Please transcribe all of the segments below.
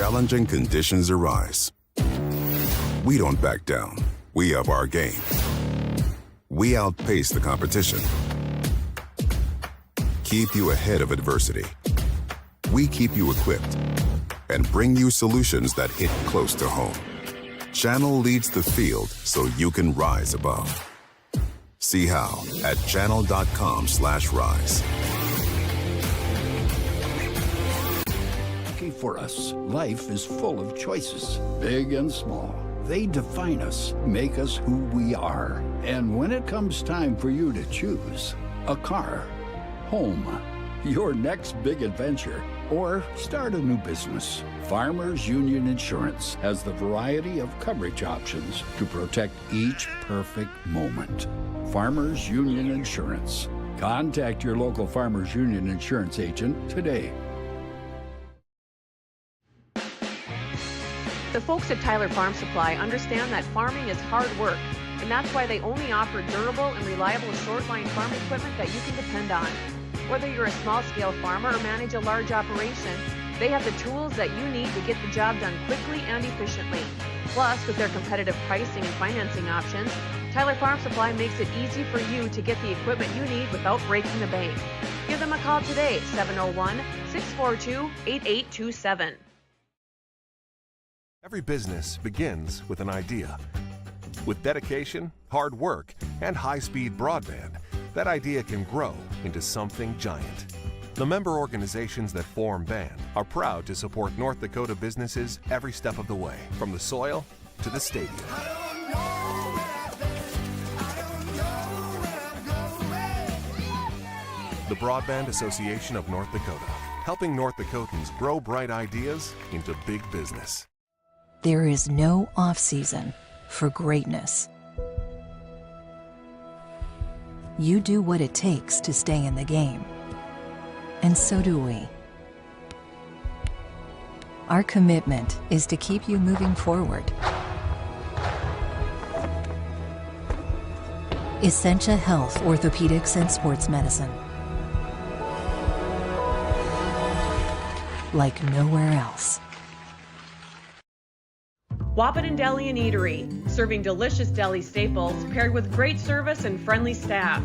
challenging conditions arise, we don't back down. We up our game. We outpace the competition. Keep you ahead of adversity. We keep you equipped and bring you solutions that hit close to home. Channel leads the field so you can rise above. See how at channel.com/rise. For us, life is full of choices, big and small. They define us, make us who we are. And when it comes time for you to choose a car, home, your next big adventure, or start a new business, Farmers Union Insurance has the variety of coverage options to protect each perfect moment. Farmers Union Insurance. Contact your local Farmers Union Insurance agent today. The folks at Tyler Farm Supply understand that farming is hard work, and that's why they only offer durable and reliable short-line farm equipment that you can depend on. Whether you're a small-scale farmer or manage a large operation, they have the tools that you need to get the job done quickly and efficiently. Plus, with their competitive pricing and financing options, Tyler Farm Supply makes it easy for you to get the equipment you need without breaking the bank. Give them a call today, 701-642-8827. Every business begins with an idea. With dedication, hard work, and high-speed broadband, that idea can grow into something giant. The member organizations that form BAND are proud to support North Dakota businesses every step of the way, from the soil to the stadium. The Broadband Association of North Dakota, helping North Dakotans grow bright ideas into big business. There is no off-season for greatness. You do what it takes to stay in the game. And so do we. Our commitment is to keep you moving forward. Essentia Health Orthopedics and Sports Medicine. Like nowhere else. Wahpeton Deli and Eatery, serving delicious deli staples paired with great service and friendly staff.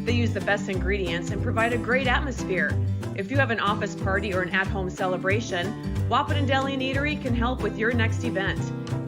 They use the best ingredients and provide a great atmosphere. If you have an office party or an at-home celebration, Wahpeton Deli and Eatery can help with your next event.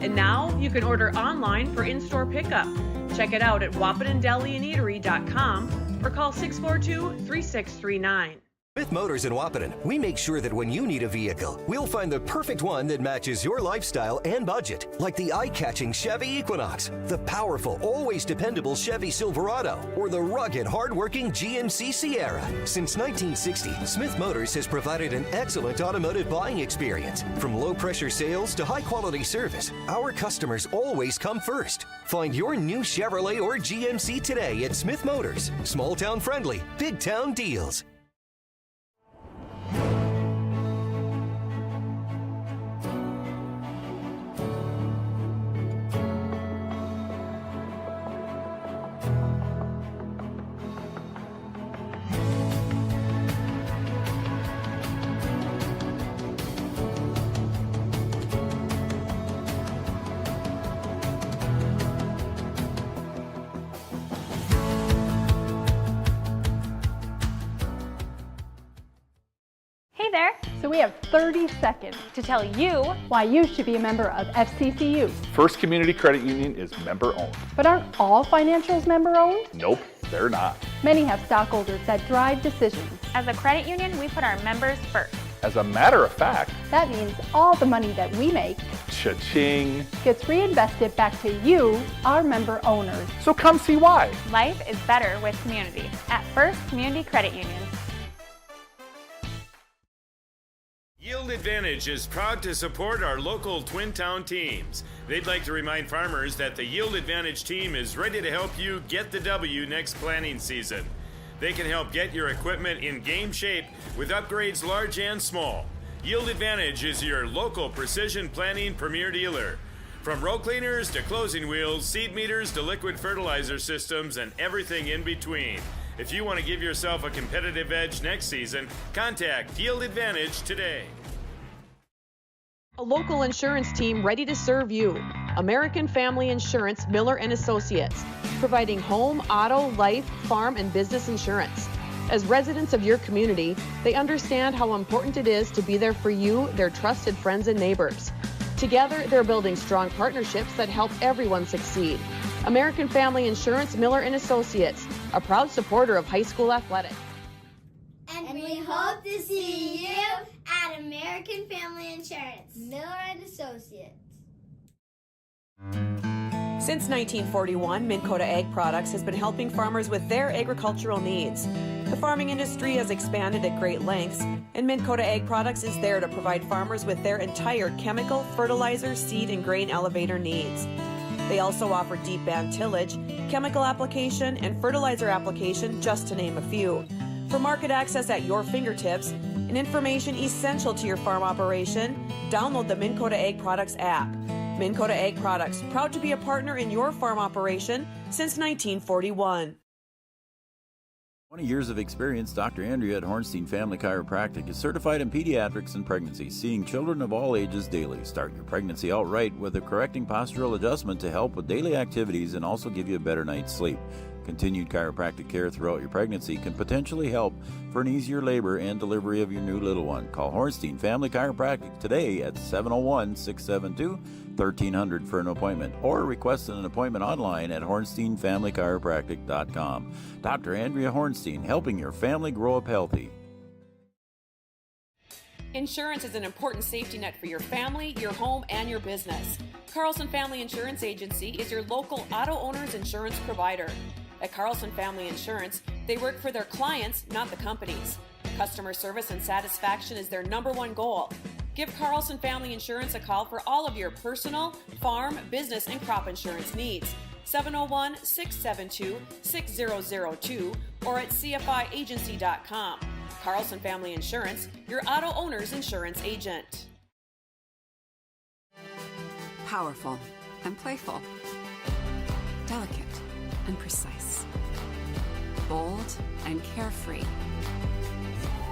And now you can order online for in-store pickup. Check it out at wahpetondeliandeatery.com or call 642-3639. With Motors in Wahpeton, we make sure that when you need a vehicle, we'll find the perfect one that matches your lifestyle and budget. Like the eye-catching Chevy Equinox, the powerful, always dependable Chevy Silverado, or the rugged, hard-working GMC Sierra. Since 1960, Smith Motors has provided an excellent automotive buying experience. From low-pressure sales to high-quality service, our customers always come first. Find your new Chevrolet or GMC today at Smith Motors. Small-town friendly, big-town deals. Hey there! So we have 30 seconds to tell you why you should be a member of FCCU. First Community Credit Union is member-owned. But aren't all financials member-owned? Nope, they're not. Many have stockholders that drive decisions. As a credit union, we put our members first. As a matter of fact, that means all the money that we make, cha-ching, gets reinvested back to you, our member owners. So come see why. Life is better with community at First Community Credit Union. Yield Advantage is proud to support our local Twin Town teams. They'd like to remind farmers that the Yield Advantage team is ready to help you get the W next planting season. They can help get your equipment in game shape with upgrades large and small. Yield Advantage is your local precision planting premier dealer. From row cleaners to closing wheels, seed meters to liquid fertilizer systems, and everything in between. If you want to give yourself a competitive edge next season, contact Yield Advantage today. A local insurance team ready to serve you. American Family Insurance, Miller & Associates, providing home, auto, life, farm, and business insurance. As residents of your community, they understand how important it is to be there for you, their trusted friends and neighbors. Together, they're building strong partnerships that help everyone succeed. American Family Insurance, Miller & Associates, a proud supporter of high school athletics. And we hope to see you at American Family Insurance, Miller & Associates. Since 1941, Minn Kota Ag Products has been helping farmers with their agricultural needs. The farming industry has expanded at great lengths, and Minn Kota Ag Products is there to provide farmers with their entire chemical, fertilizer, seed, and grain elevator needs. They also offer deep band tillage, chemical application, and fertilizer application, just to name a few. For market access at your fingertips and information essential to your farm operation, download the Minn Kota Ag Products app. Minn Kota Ag Products, proud to be a partner in your farm operation since 1941. 20 years of experience, Dr. Andrea at Hornstein Family Chiropractic is certified in pediatrics and pregnancy, seeing children of all ages daily. Start your pregnancy out right with a correcting postural adjustment to help with daily activities and also give you a better night's sleep. Continued chiropractic care throughout your pregnancy can potentially help for an easier labor and delivery of your new little one. Call Hornstein Family Chiropractic today at 701-672-1300 for an appointment, or request an appointment online at hornsteinfamilychiropractic.com. Dr. Andrea Hornstein, helping your family grow up healthy. Insurance is an important safety net for your family, your home, and your business. Carlson Family Insurance Agency is your local auto owner's insurance provider. At Carlson Family Insurance, they work for their clients, not the companies. Customer service and satisfaction is their #1 goal. Give Carlson Family Insurance a call for all of your personal, farm, business, and crop insurance needs. 701-672-6002 or at cfiagency.com. Carlson Family Insurance, your auto owner's insurance agent. Powerful and playful. Delicate and precise. Bold and carefree.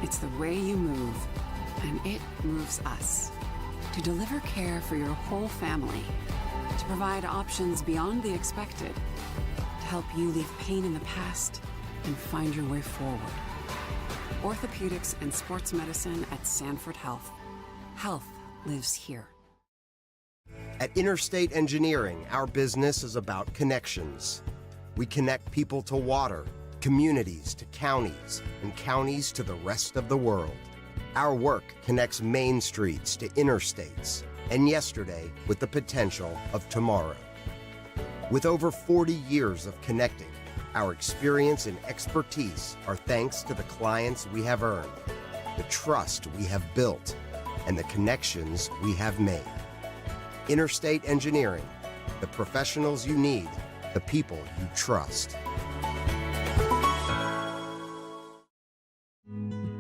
It's the way you move, and it moves us. To deliver care for your whole family. To provide options beyond the expected. To help you leave pain in the past and find your way forward. Orthopedics and sports medicine at Sanford Health. Health lives here. At Interstate Engineering, our business is about connections. We connect people to water, communities to counties, and counties to the rest of the world. Our work connects main streets to interstates, and yesterday with the potential of tomorrow. With over 40 years of connecting, our experience and expertise are thanks to the clients we have earned, the trust we have built, and the connections we have made. Interstate Engineering, the professionals you need, the people you trust.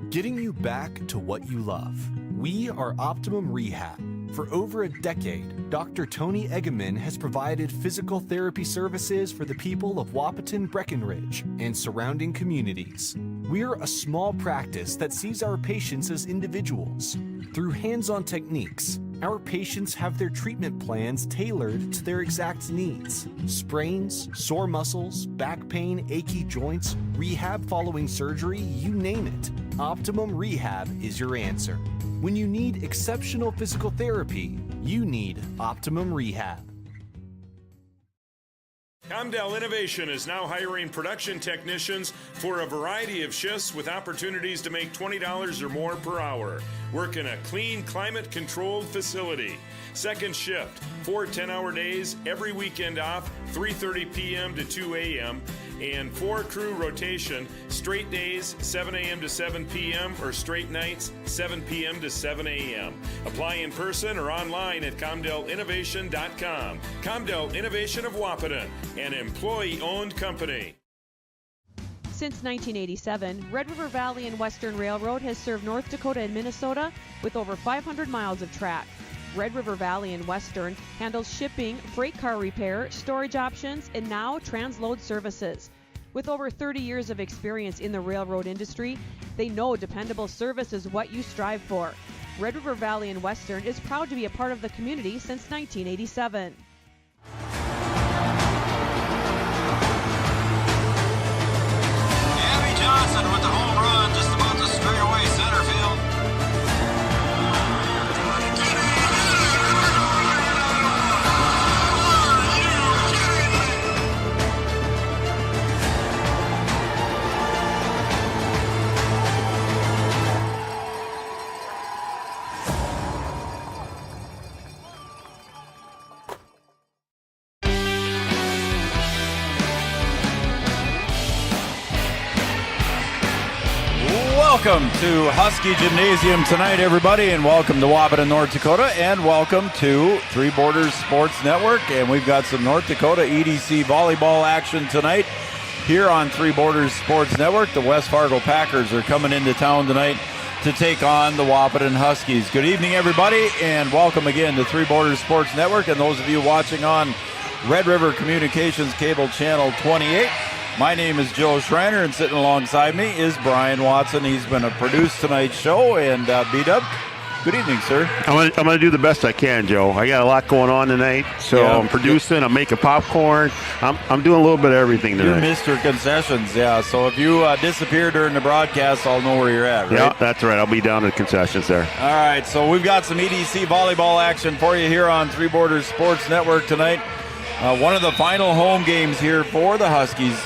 Getting you back to what you love. We are Optimum Rehab. For over a decade, Dr. Tony Eggeman has provided physical therapy services for the people of Wahpeton, Breckenridge, and surrounding communities. We're a small practice that sees our patients as individuals. Through hands-on techniques, our patients have their treatment plans tailored to their exact needs. Sprains, sore muscles, back pain, achy joints, rehab following surgery, you name it. Optimum Rehab is your answer. When you need exceptional physical therapy, you need Optimum Rehab. Comdell Innovation is now hiring production technicians for a variety of shifts with opportunities to make $20 or more per hour. Work in a clean, climate-controlled facility. Second shift, 4 10-hour days, every weekend off, 3:30 p.m. to 2 a.m., and 4 crew rotation, straight days, 7 a.m. to 7 p.m., or straight nights, 7 p.m. to 7 a.m. Apply in person or online at ComdellInnovation.com. Comdell Innovation of Wahpeton, an employee-owned company. Since 1987, Red River Valley and Western Railroad has served North Dakota and Minnesota with over 500 miles of track. Red River Valley and Western handles shipping, freight car repair, storage options, and now transload services. With over 30 years of experience in the railroad industry, they know dependable service is what you strive for. Red River Valley and Western is proud to be a part of the community since 1987. Abby Johnson with the home run, just about to straight away center field. Welcome to Husky Gymnasium tonight, everybody, and welcome to Wahpeton, North Dakota, and welcome to Three Borders Sports Network. And we've got some North Dakota EDC volleyball action tonight here on Three Borders Sports Network. The West Fargo Packers are coming into town tonight to take on the Wahpeton Huskies. Good evening, everybody, and welcome again to Three Borders Sports Network, and those of you watching on Red River Communications Cable Channel 28. My name is Joe Schreiner, and sitting alongside me is Brian Watson. He's going to produce tonight's show, and B-Dub, good evening, sir. I'm going to do the best I can, Joe. I got a lot going on tonight, so yeah. I'm producing, I'm making popcorn. I'm doing a little bit of everything tonight. You're Mr. Concessions, yeah. So if you disappear during the broadcast, I'll know where you're at, right? Yeah, that's right. I'll be down at the concessions there. All right, so we've got some EDC volleyball action for you here on Three Borders Sports Network tonight. One of the final home games here for the Huskies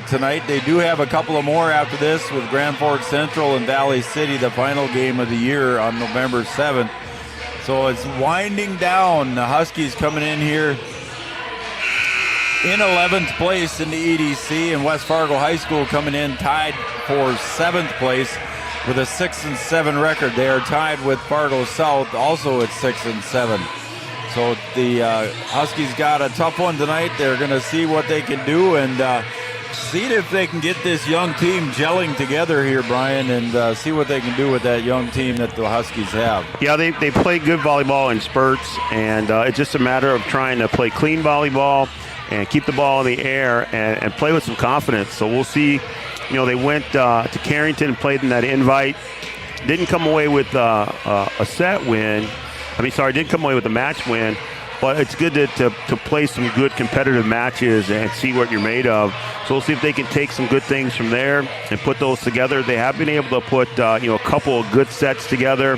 tonight. They do have a couple of more after this with Grand Forks Central and Valley City, the final game of the year on November 7th. So it's winding down. The Huskies coming in here in 11th place in the EDC, and West Fargo High School coming in tied for 7th place with a 6-7 record. They are tied with Fargo South, also at 6-7. So the Huskies got a tough one tonight. They're going to see what they can do and see if they can get this young team gelling together here, Brian, and see what they can do with that young team that the Huskies have. Yeah, they play good volleyball in spurts, and it's just a matter of trying to play clean volleyball and keep the ball in the air and play with some confidence. So we'll see. You know, they went to Carrington and played in that invite. Didn't come away with a set win. Didn't come away with a match win. But it's good to play some good competitive matches and see what you're made of. So we'll see if they can take some good things from there and put those together. They have been able to put a couple of good sets together.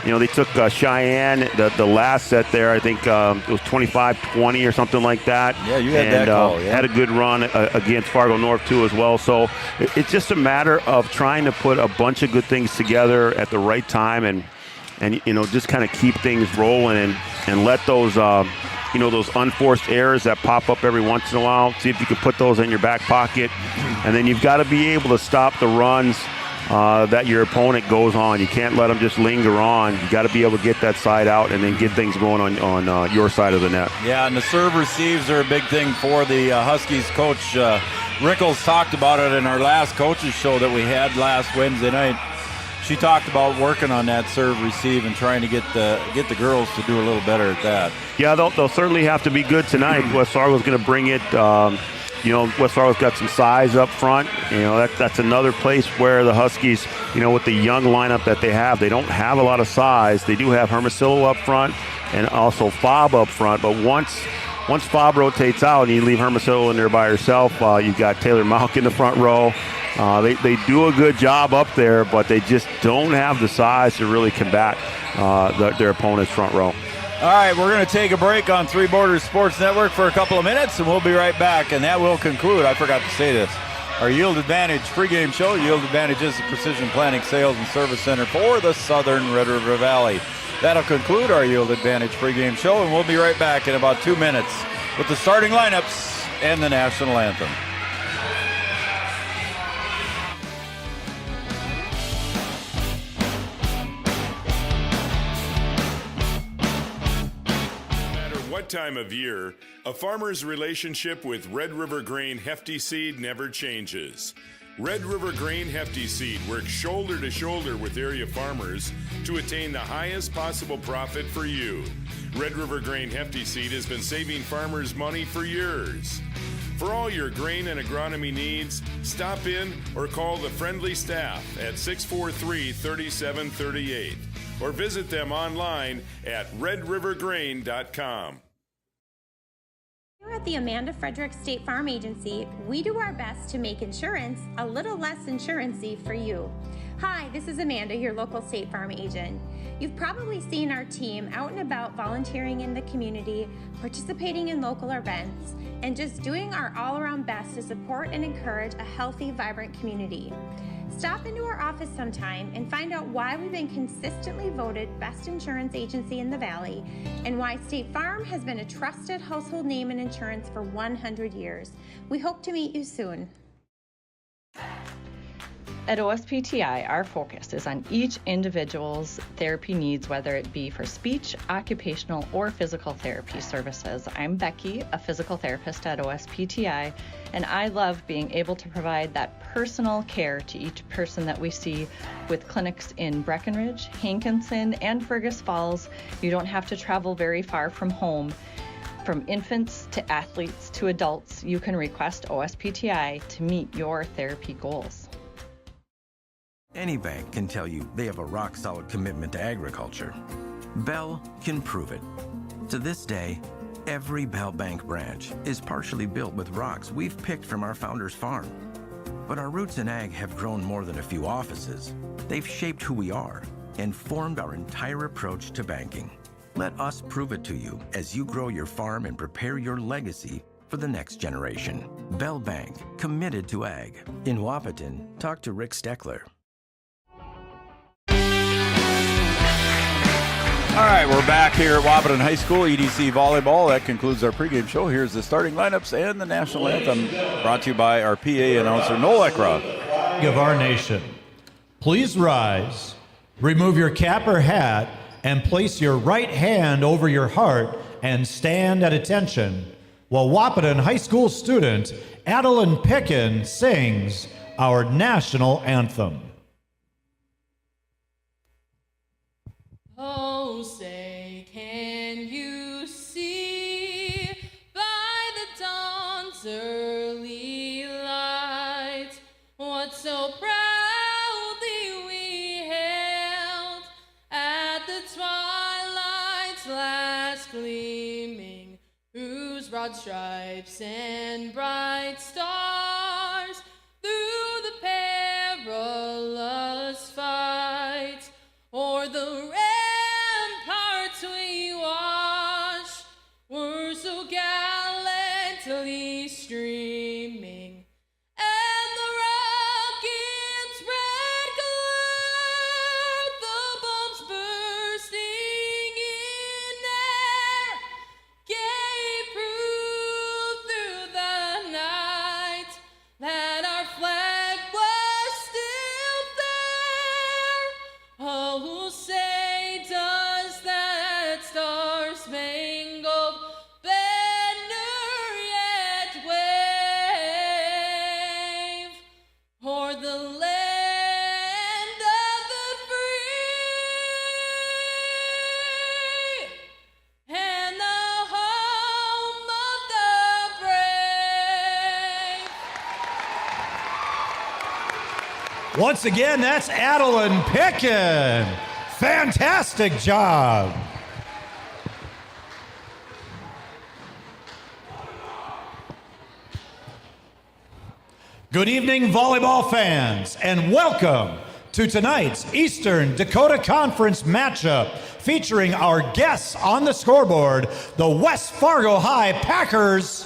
You know, they took Cheyenne, the last set there. I think it was 25-20 or something like that. Yeah, you had that call. Yeah. Had a good run against Fargo North too as well. So it's just a matter of trying to put a bunch of good things together at the right time and just kind of keep things rolling and let those those unforced errors that pop up every once in a while, see if you can put those in your back pocket. And then you've got to be able to stop the runs that your opponent goes on. You can't let them just linger on. You got to be able to get that side out and then get things going on your side of the net. Yeah, and the serve receives are a big thing for the Huskies. Coach Rickles talked about it in our last coaches show that we had last Wednesday night. She talked about working on that serve receive and trying to get the girls to do a little better at that. Yeah, they'll certainly have to be good tonight. West Fargo's going to bring it. West Fargo's got some size up front. That's another place where the Huskies, with the young lineup that they have, they don't have a lot of size. They do have Hermosillo up front and also Fobb up front. But once Fobb rotates out and you leave Hermosillo in there by herself, you've got Taylor Malk in the front row. They do a good job up there, but they just don't have the size to really combat their opponent's front row. All right, we're going to take a break on Three Borders Sports Network for a couple of minutes, and we'll be right back. And that will conclude, I forgot to say this, our Yield Advantage pregame show. Yield Advantage is the precision planning, sales, and service center for the Southern Red River Valley. That'll conclude our Yield Advantage pregame show, and we'll be right back in about 2 minutes with the starting lineups and the national anthem. What time of year, a farmer's relationship with Red River Grain Hefty Seed never changes. Red River Grain Hefty Seed works shoulder to shoulder with area farmers to attain the highest possible profit for you. Red River Grain Hefty Seed has been saving farmers money for years. For all your grain and agronomy needs, stop in or call the friendly staff at 643-3738 or visit them online at redrivergrain.com. Here at the Amanda Frederick State Farm Agency, we do our best to make insurance a little less insurance-y for you. Hi, this is Amanda, your local State Farm agent. You've probably seen our team out and about volunteering in the community, participating in local events, and just doing our all-around best to support and encourage a healthy, vibrant community. Stop into our office sometime and find out why we've been consistently voted best insurance agency in the Valley and why State Farm has been a trusted household name in insurance for 100 years. We hope to meet you soon. At OSPTI, our focus is on each individual's therapy needs, whether it be for speech, occupational, or physical therapy services. I'm Becky, a physical therapist at OSPTI, and I love being able to provide that personal care to each person that we see with clinics in Breckenridge, Hankinson, and Fergus Falls. You don't have to travel very far from home. From infants to athletes to adults, you can request OSPTI to meet your therapy goals. Any bank can tell you they have a rock-solid commitment to agriculture. Bell can prove it. To this day, every Bell Bank branch is partially built with rocks we've picked from our founder's farm. But our roots in ag have grown more than a few offices. They've shaped who we are and formed our entire approach to banking. Let us prove it to you as you grow your farm and prepare your legacy for the next generation. Bell Bank, committed to ag. In Wahpeton, talk to Rick Steckler. All right, we're back here at Wahpeton High School, EDC Volleyball. That concludes our pregame show. Here's the starting lineups and the national anthem, brought to you by our PA announcer, Noel Ekra. Of our nation. Please rise, remove your cap or hat, and place your right hand over your heart and stand at attention while Wahpeton High School student Adeline Pickin sings our national anthem. Oh, say, can you see by the dawn's early light what so proudly we hailed at the twilight's last gleaming, whose broad stripes and bright stars through the perilous fight o'er the ramparts we watched were so gallantly streaming, and the rocket's red glare, the bombs bursting in air, gave proof through the night that our flag was still there. Oh, say does that star-spangled banner yet wave o'er the land of the free and the home of the brave? Once again, that's Adeline Pickin. Fantastic job. Good evening, volleyball fans, and welcome to tonight's Eastern Dakota Conference matchup featuring our guests on the scoreboard, the West Fargo High Packers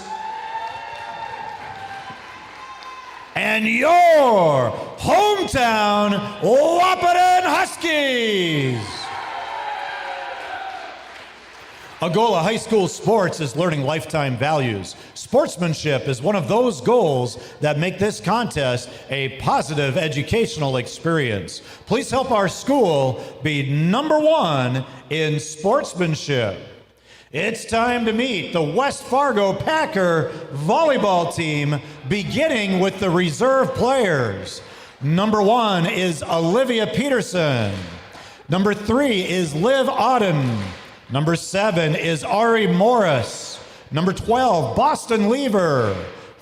and your hometown Wahpeton Huskies. Agola High School sports is learning lifetime values. Sportsmanship is one of those goals that make this contest a positive educational experience. Please help our school be #1 in sportsmanship. It's time to meet the West Fargo Packer volleyball team, beginning with the reserve players. #1 is Olivia Peterson. #3 is Liv Auden. #7 is Ari Morris. #12, Boston Lever.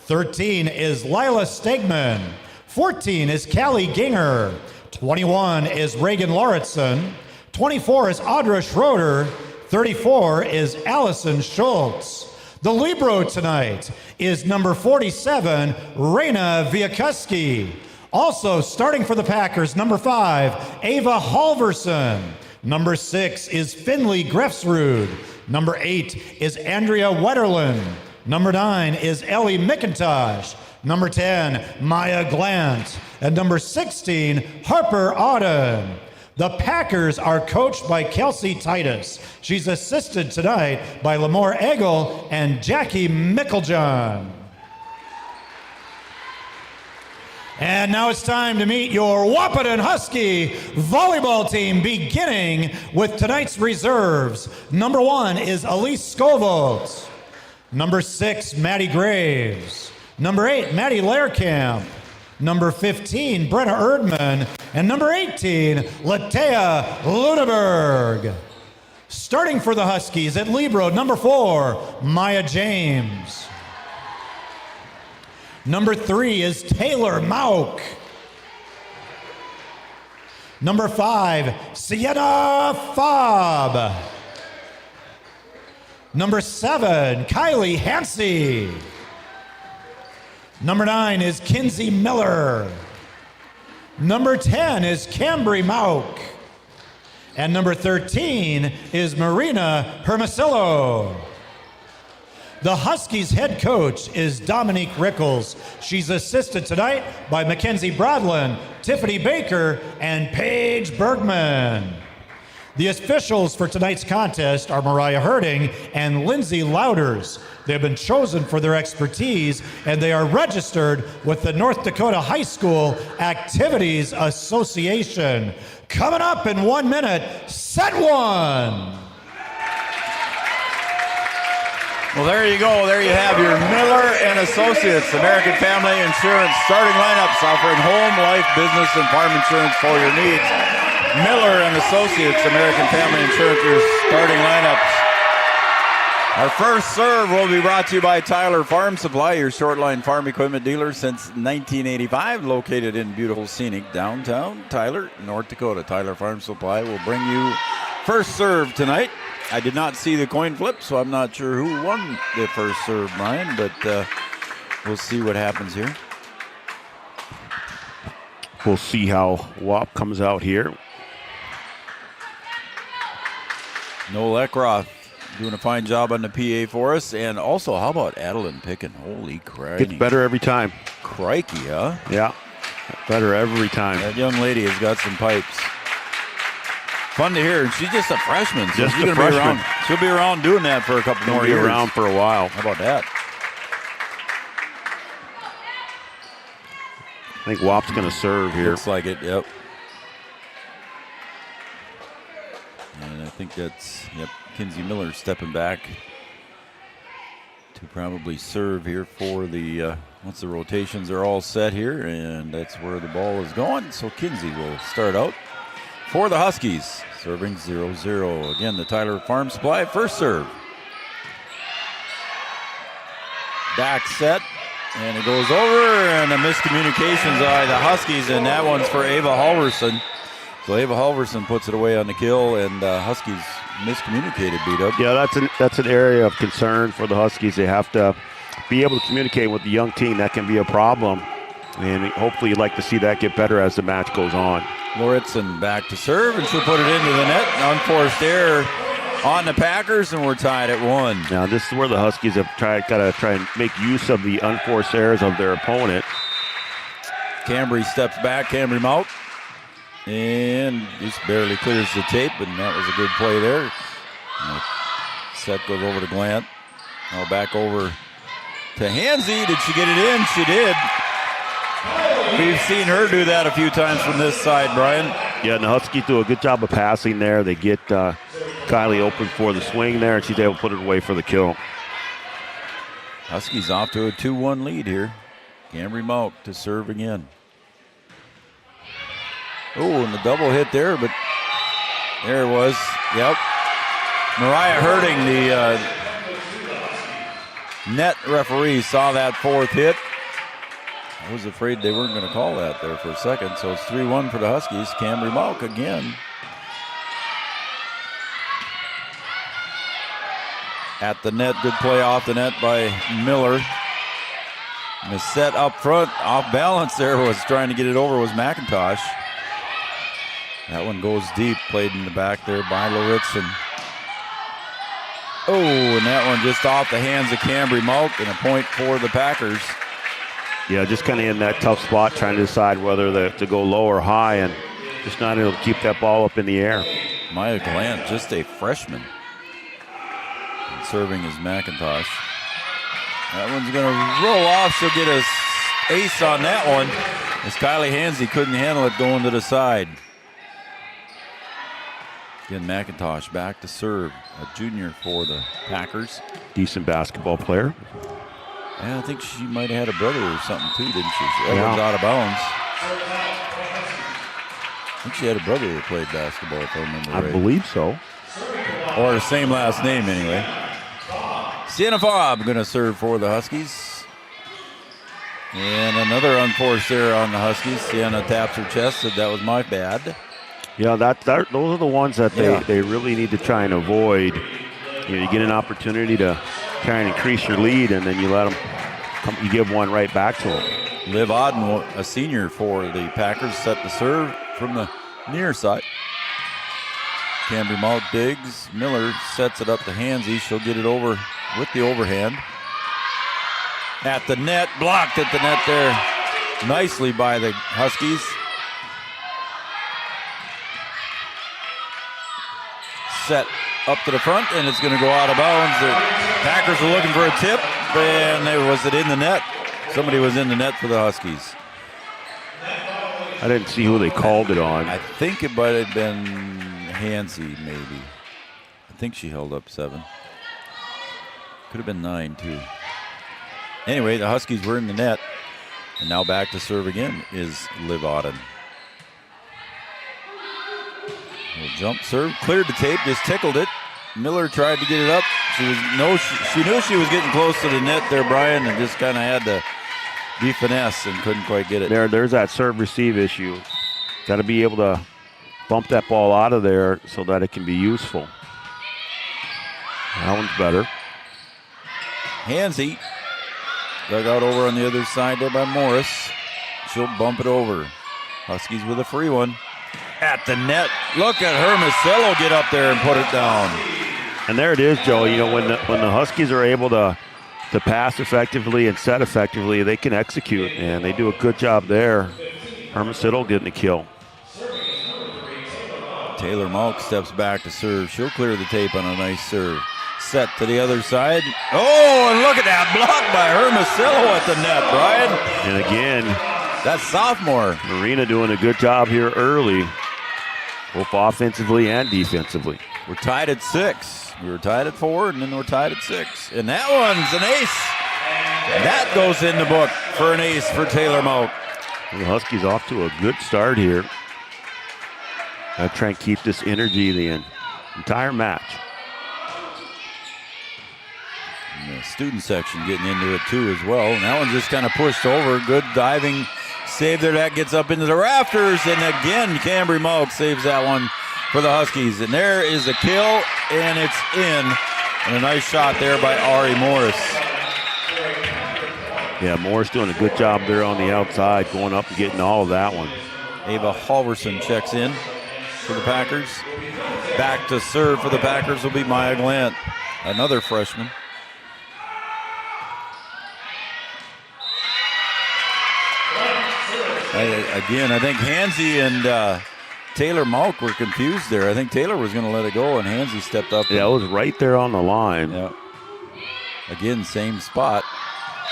13 is Lila Stegman. 14 is Callie Ginger. 21 is Reagan Lauritsen. 24 is Audra Schroeder. 34 is Allison Schultz. The Libero tonight is number 47, Raina Viakuski. Also starting for the Packers, number 5, Ava Halverson. Number 6 is Finley Grefsrud. Number 8 is Andrea Wetterlin. Number 9 is Ellie McIntosh. Number 10, Maya Glant. And number 16, Harper Auden. The Packers are coached by Kelsey Titus. She's assisted tonight by Lamore Egel and Jackie Micklejohn. And now it's time to meet your Wahpeton Husky volleyball team, beginning with tonight's reserves. Number 1 is Elise Scovold. Number 6, Maddie Graves. Number 8, Maddie Lehrkamp. Number 15, Brenna Erdman. And number 18, Latea Luneberg. Starting for the Huskies at Libero, number 4, Maya James. Number 3 is Taylor Mauk. Number 5, Sienna Fobb. Number 7, Kylie Hansey. Number 9 is Kinsey Miller. Number 10 is Cambry Mauk. And number 13 is Marina Hermosillo. The Huskies head coach is Dominique Rickles. She's assisted tonight by Mackenzie Brodlin, Tiffany Baker, and Paige Bergman. The officials for tonight's contest are Mariah Herding and Lindsay Louders. They've been chosen for their expertise, and they are registered with the North Dakota High School Activities Association. Coming up in 1 minute, set 1. Well, there you go. There you have your Miller and Associates American Family Insurance starting lineups, offering home, life, business, and farm insurance for your needs. Miller and Associates American Family Insurance, your starting lineups. Our first serve will be brought to you by Tyler Farm Supply, your short-line farm equipment dealer since 1985, located in beautiful, scenic downtown Tyler, North Dakota. Tyler Farm Supply will bring you first serve tonight. I did not see the coin flip, so I'm not sure who won the first serve, Brian, but we'll see what happens here. We'll see how WAP comes out here. Noel Eckroth doing a fine job on the PA for us. And also, how about Adeline Picken? Holy crap. Gets better every time. Crikey, huh? Yeah, better every time. That young lady has got some pipes. Fun to hear. She's just a freshman. So Just she's a gonna freshman. Be around. She'll be around doing that for a couple more years. Be around for a while. How about that? I think WAP's going to serve here. Looks like it, yep. And I think that's, Kinsey Miller stepping back to probably serve here for the, once the rotations are all set here, and that's where the ball is going. So Kinsey will start out for the Huskies, serving 0-0. Again, the Tyler Farm Supply first serve. Back set. And it goes over, and a miscommunications by the Huskies, and that one's for Ava Halverson. So Ava Halverson puts it away on the kill, and Huskies miscommunicated, B-Dub. Yeah, that's an area of concern for the Huskies. They have to be able to communicate with the young team. That can be a problem, and hopefully you'd like to see that get better as the match goes on. Lauritsen back to serve, and she'll put it into the net. Unforced error on the Packers, and we're tied at 1. Now, this is where the Huskies have got to try and make use of the unforced errors of their opponent. Cambry steps back, Cambry Mauk, and just barely clears the tape, and that was a good play there. And the set goes over to Glant. Now back over to Hansey. Did she get it in? She did. We've seen her do that a few times from this side, Brian. Yeah, and the Huskies do a good job of passing there. They get Kylie open for the swing there, and she's able to put it away for the kill. Huskies off to a 2-1 lead here. Cambry Mauk to serve again. Oh, and the double hit there, but there it was. Yep. Mariah Herding, net referee saw that fourth hit. I was afraid they weren't going to call that there for a second. So it's 3-1 for the Huskies. Cambry Malk again. At the net, good play off the net by Miller. And the set up front, off balance there, was trying to get it over was McIntosh. That one goes deep, played in the back there by Loritzen. Oh, and that one just off the hands of Cambry Malk, and a point for the Packers. Yeah, just kind of in that tough spot, trying to decide whether to go low or high, and just not able to keep that ball up in the air. Maya Gallant, just a freshman. And serving is McIntosh. That one's going to roll off. She'll get an ace on that one, as Kylie Hansey couldn't handle it going to the side. Again, McIntosh back to serve, a junior for the Packers. Decent basketball player. And I think she might have had a brother or something too, didn't she? Everyone's out of bounds. I think she had a brother that played basketball, if I remember right. I believe so. Or the same last name, anyway. Sienna Fobb going to serve for the Huskies. And another unforced error on the Huskies. Sienna taps her chest, said that was my bad. Yeah, those are the ones that they really need to try and avoid. You get an opportunity to try and increase your lead, and then you let them you give one right back to them. Liv Auden, a senior for the Packers, set the serve from the near side. Cambry Malk digs. Miller sets it up to Hansey. She'll get it over with the overhand. At the net, blocked at the net there nicely by the Huskies. Set up to the front, and it's going to go out of bounds. The Packers are looking for a tip, and was it in the net? Somebody was in the net for the Huskies. I didn't see who they called it on. I think it might have been Hansey, maybe. I think she held up 7. Could have been 9, too. Anyway, the Huskies were in the net, and now back to serve again is Liv Auden. Jump serve, cleared the tape, just tickled it. Miller tried to get it up. She knew she was getting close to the net there, Brian, and just kind of had to be finesse and couldn't quite get it. There's that serve receive issue. Got to be able to bump that ball out of there so that it can be useful. That one's better. Hansey dug out over on the other side there by Morris. She'll bump it over. Huskies with a free one. At the net. Look at Hermosillo get up there and put it down. And there it is, Joe. When the Huskies are able to pass effectively and set effectively, they can execute, and they do a good job there. Hermosillo getting the kill. Taylor Malk steps back to serve. She'll clear the tape on a nice serve. Set to the other side. Oh, and look at that block by Hermosillo at the net, Brian. And again, that's sophomore. Marina doing a good job here early, both offensively and defensively. We're tied at 6. We were tied at 4, and then we're tied at 6. And that one's an ace. That goes in the book for an ace for Taylor Malk. The Huskies off to a good start here. I'll try and keep this energy the entire match. And the student section getting into it too as well. And that one's just kind of pushed over. Good diving save there. That gets up into the rafters. And again, Cambry Malk saves that one for the Huskies. And there is a kill, and it's in. And a nice shot there by Ari Morris. Yeah, Morris doing a good job there on the outside, going up and getting all of that one. Ava Halverson checks in for the Packers. Back to serve for the Packers will be Maya Glant, another freshman. I think Hansey and Taylor Malk were confused there. I think Taylor was going to let it go, and Hansey stepped up. Yeah, it was right there on the line. Yeah. Again, same spot,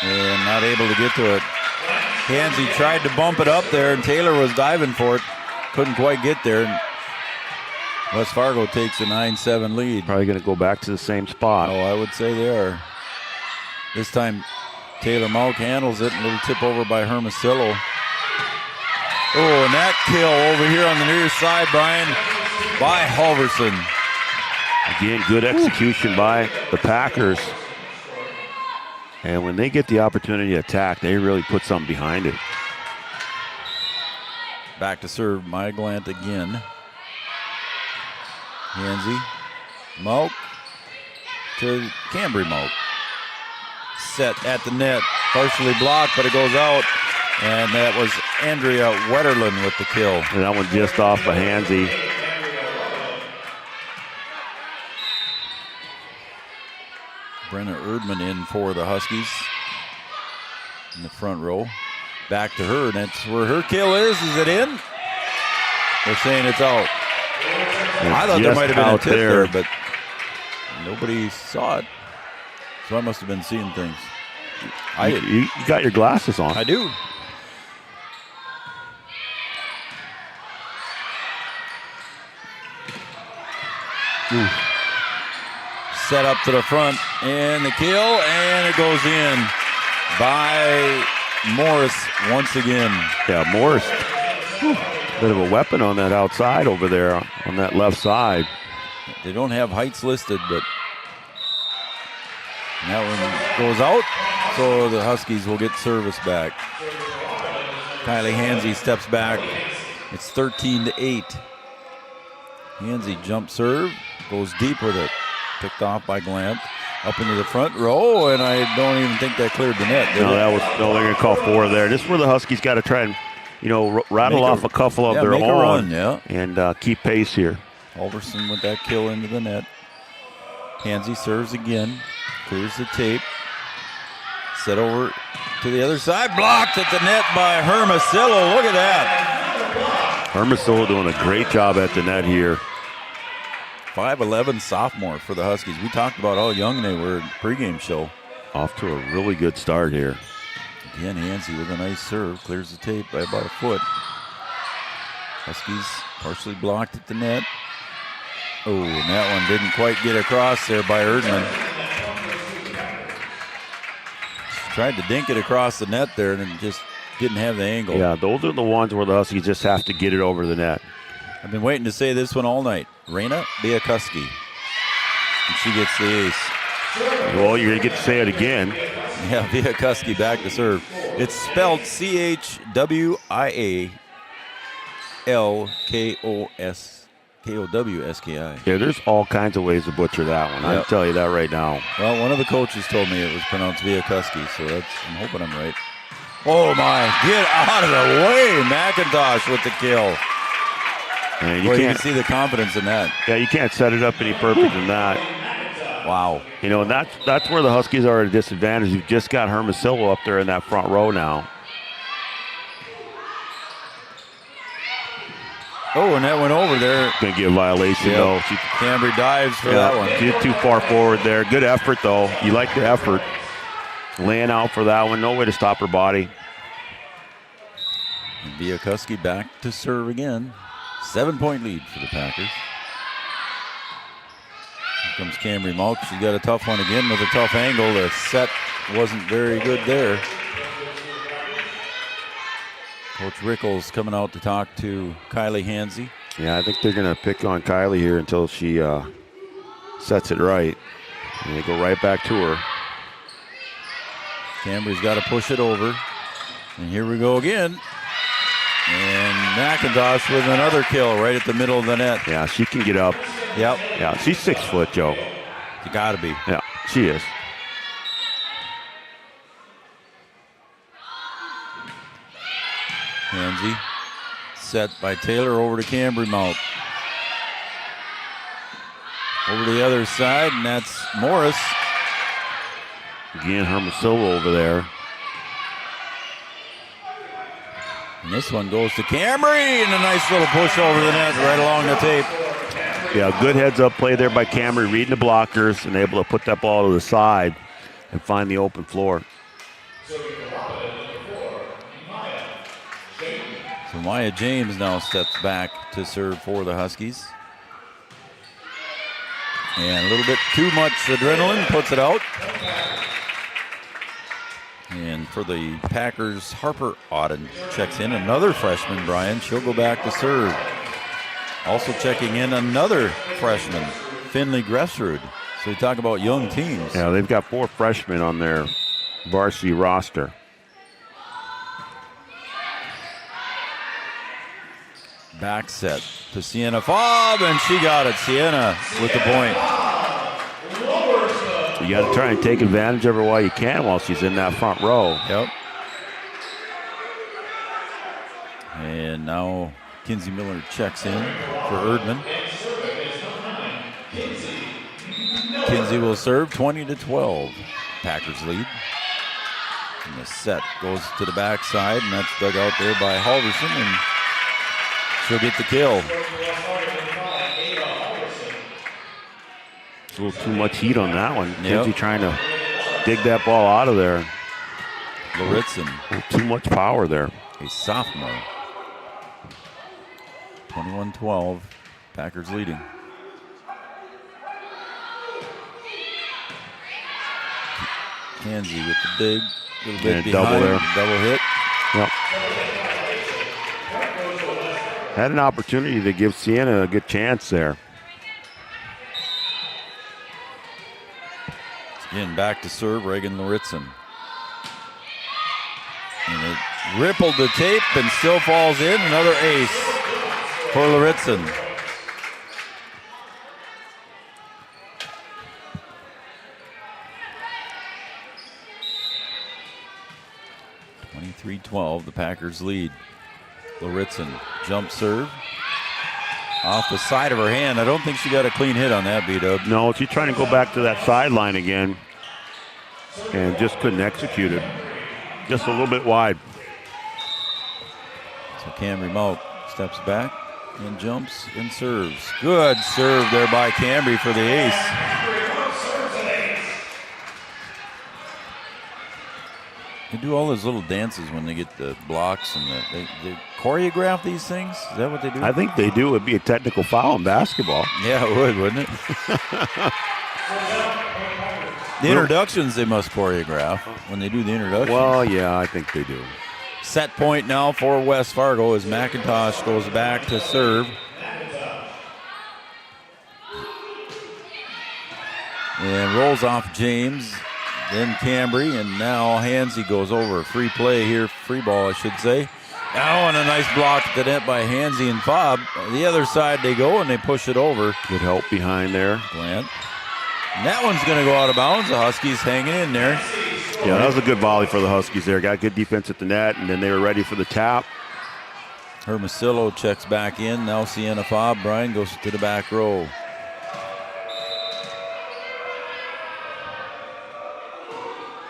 and not able to get to it. Hansey tried to bump it up there, and Taylor was diving for it. Couldn't quite get there. And West Fargo takes a 9-7 lead. Probably going to go back to the same spot. Oh, I would say they are. This time, Taylor Malk handles it. A little tip over by Hermosillo. Oh, and that kill over here on the near side, Brian, by Halverson. Again, good execution by the Packers. And when they get the opportunity to attack, they really put something behind it. Back to serve, Maya Glant again. Hansy, Malk to Cambry Malk. Set at the net, partially blocked, but it goes out. And that was Andrea Wetterlin with the kill. And that one just off of Hansy. Brenna Erdman in for the Huskies in the front row. Back to her, and that's where her kill is. Is it in? They're saying it's out. I thought there might have been a tip there, but nobody saw it. So I must have been seeing things. You got your glasses on. I do. Ooh. Set up to the front, and the kill, and it goes in by Morris once again. Yeah, Morris, bit of a weapon on that outside over there on that left side. They don't have heights listed, but that one goes out, so the Huskies will get service back. Kylie Hansy steps back. It's 13-8. Hansy jump serve, goes deep with it. Picked off by Glant. Up into the front row, and I don't even think that cleared the net. No, they're going to call 4 there. This is where the Huskies got to try and, rattle off a couple of their own and keep pace here. Alverson with that kill into the net. Hansy serves again, clears the tape. Set over to the other side, blocked at the net by Hermosillo. Look at that. Hermosillo doing a great job at the net here. 5'11" sophomore for the Huskies. We talked about how young they were in the pregame show. Off to a really good start here. Again, Hansy with a nice serve. Clears the tape by about a foot. Huskies partially blocked at the net. Oh, and that one didn't quite get across there by Erdman. Tried to dink it across the net there and it just didn't have the angle. Yeah, those are the ones where the Huskies just have to get it over the net. I've been waiting to say this one all night. Raina Biakuski. And she gets the ace. Well, you're going to get to say it again. Yeah, Biakuski back to serve. It's spelled Chwialkowski. Yeah, there's all kinds of ways to butcher that one. I'll tell you that right now. Well, one of the coaches told me it was pronounced Biakuski, so I'm hoping I'm right. Oh, my. Get out of the way. McIntosh with the kill. And you can see the confidence in that. Yeah, you can't set it up any perfect than that. Wow. And that's where the Huskies are at a disadvantage. You've just got Hermosillo up there in that front row now. Oh, and that went over there. Going to get a violation, though. Cambry dives for that one. She's too far forward there. Good effort, though. You like the effort. Laying out for that one. No way to stop her body. Biakuski back to serve again. 7-point lead for the Packers. Here comes Cambry Malk. She's got a tough one again with a tough angle. The set wasn't very good there. Coach Rickles coming out to talk to Kylie Hansy. Yeah, I think they're going to pick on Kylie here until she sets it right. And they go right back to her. Cambry's got to push it over. And here we go again. And McIntosh with another kill right at the middle of the net. Yeah, she can get up. Yep. Yeah, she's 6 foot, Joe. You got to be. Yeah, she is. Hansy set by Taylor over to Cambry Malk. Over to the other side, and that's Morris. Again, Hermosillo over there. And this one goes to Cambry, and a nice little push over the net right along the tape. Yeah, good heads-up play there by Cambry, reading the blockers and able to put that ball to the side and find the open floor. So Maya James now steps back to serve for the Huskies. And a little bit too much adrenaline, puts it out. And for the Packers, Harper Auden checks in. Another freshman, Brian. She'll go back to serve. Also checking in another freshman, Finley Gressrud. So we talk about young teams. Yeah, they've got 4 freshmen on their varsity roster. Back set to Sienna Fobb, and she got it. Sienna with the point. You got to try and take advantage of her while you can while she's in that front row. Yep. And now Kinsey Miller checks in for Erdman. Kinsey will serve 20-12. Packers lead. And the set goes to the backside, and that's dug out there by Halverson, and she'll get the kill. A little too much heat on that one. Kinsey trying to dig that ball out of there. Loritzen. Too much power there. A sophomore. 21-12. Packers leading. Kinsey with the dig. A little bit behind. Double there. Double hit. Yep. Had an opportunity to give Sienna a good chance there. Again, back to serve, Reagan Loritzen. And it rippled the tape and still falls in. Another ace for Loritzen. .23-12, the Packers lead. Loritzen, jump serve. Off the side of her hand. I don't think she got a clean hit on that, B-Dub. No, she's trying to go back to that sideline again and just couldn't execute it. Just a little bit wide. So Cambry Mout steps back and jumps and serves. Good serve there by Cambry for the ace. They do all those little dances when they get the blocks and they choreograph these things. Is that what they do? I think they do. It'd be a technical foul in basketball. Yeah, it would, wouldn't it? The introductions they must choreograph when they do the introductions. Well, yeah, I think they do. Set point now for West Fargo as McIntosh goes back to serve. And rolls off James. Then Cambry, and now Hansey goes over. Free play here, free ball, I should say. Now, and a nice block at the net by Hansey and Fobb. The other side they go, and they push it over. Good help behind there. Grant. And that one's going to go out of bounds. The Huskies hanging in there. Yeah, that was a good volley for the Huskies there. Got good defense at the net, and then they were ready for the tap. Hermosillo checks back in. Now Sienna Fobb. Brian goes to the back row.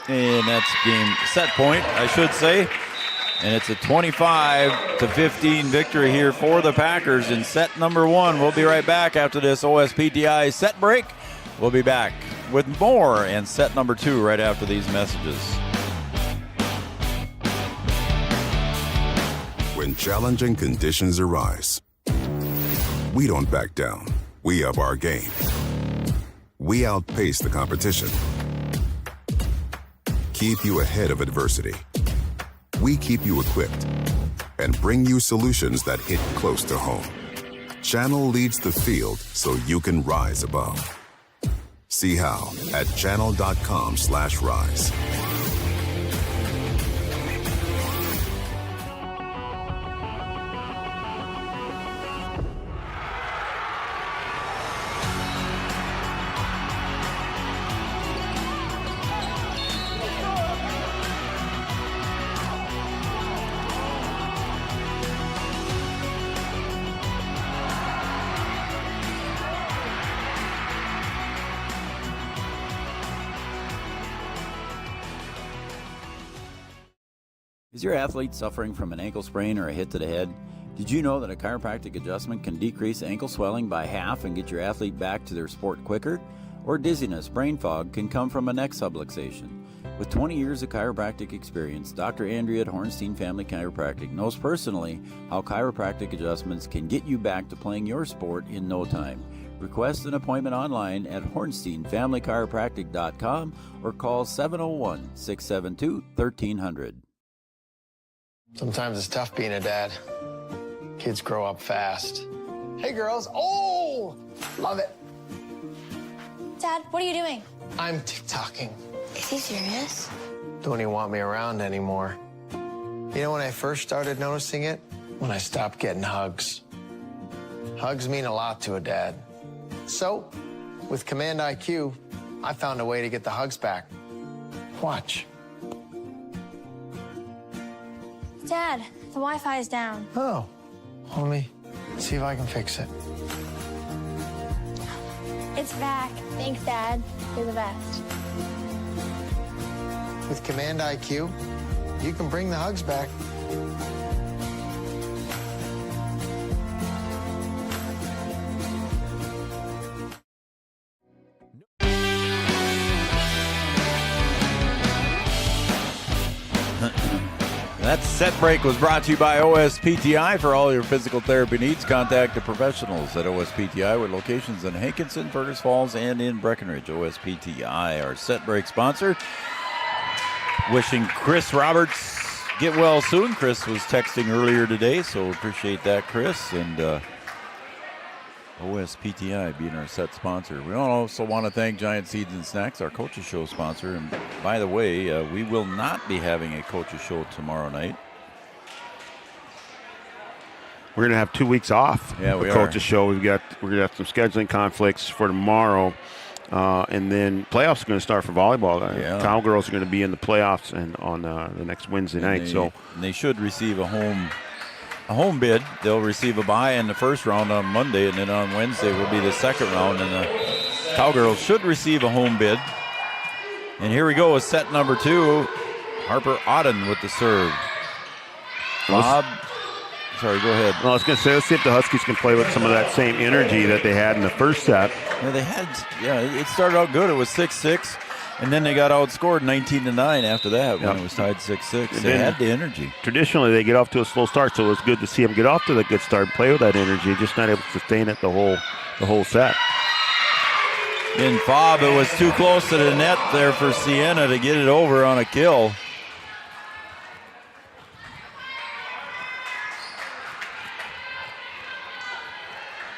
And that's game set point, I should say. And it's a 25-15 victory here for the Packers in set number one. We'll be right back after this OSPTI set break. We'll be back with more and set number two right after these messages. When challenging conditions arise, we don't back down. We up our game. We outpace the competition. Keep you ahead of adversity. We keep you equipped and bring you solutions that hit close to home. Channel leads the field so you can rise above. See how at channel.com/rise. Is your athlete suffering from an ankle sprain or a hit to the head? Did you know that a chiropractic adjustment can decrease ankle swelling by half and get your athlete back to their sport quicker? Or dizziness, brain fog can come from a neck subluxation. With 20 years of chiropractic experience, Dr. Andrea at Hornstein Family Chiropractic knows personally how chiropractic adjustments can get you back to playing your sport in no time. Request an appointment online at hornsteinfamilychiropractic.com or call 701-672-1300. Sometimes it's tough being a dad. Kids grow up fast. Hey, girls. Oh, love it. Dad, what are you doing? I'm TikToking. Is he serious? don't even want me around anymore. You know when I first started noticing it? When I stopped getting hugs. Hugs mean a lot to a dad. So, with Command IQ, I found a way to get the hugs back. Watch. Dad, the Wi-Fi is down. Oh, let me see if I can fix it. It's back. Thanks, Dad. You're the best. With Command IQ, you can bring the hugs back. That set break was brought to you by OSPTI. For all your physical therapy needs, contact the professionals at OSPTI with locations in Hankinson, Fergus Falls, and in Breckenridge. OSPTI, our set break sponsor. Wishing Chris Roberts get well soon. Chris was texting earlier today, so appreciate that, Chris. And OSPTI being our set sponsor. We also want to thank Giant Seeds and Snacks, our Coaches Show sponsor. And by the way, we will not be having a Coaches Show tomorrow night. We're going to have 2 weeks off. Yeah, we are. Coaches Show. We're going to have some scheduling conflicts for tomorrow. And then playoffs are going to start for volleyball. Cowgirls are going to be in the playoffs and on the next Wednesday night. And they should receive a home bid. They'll receive a bye in the first round on Monday, and then on Wednesday will be the second round, and the Cowgirls should receive a home bid. And here we go with set number 2. Harper Auden with the serve. Bob, sorry, go ahead. Well, I was going to say, let's see if the Huskies can play with some of that same energy that they had in the first set. Yeah, it started out good. It was 6-6. And then they got outscored 19-9 after that when it was tied 6-6. They had the energy. Traditionally, they get off to a slow start, so it was good to see them get off to the good start and play with that energy, just not able to sustain it the whole set. In Fob, it was too close to the net there for Sienna to get it over on a kill.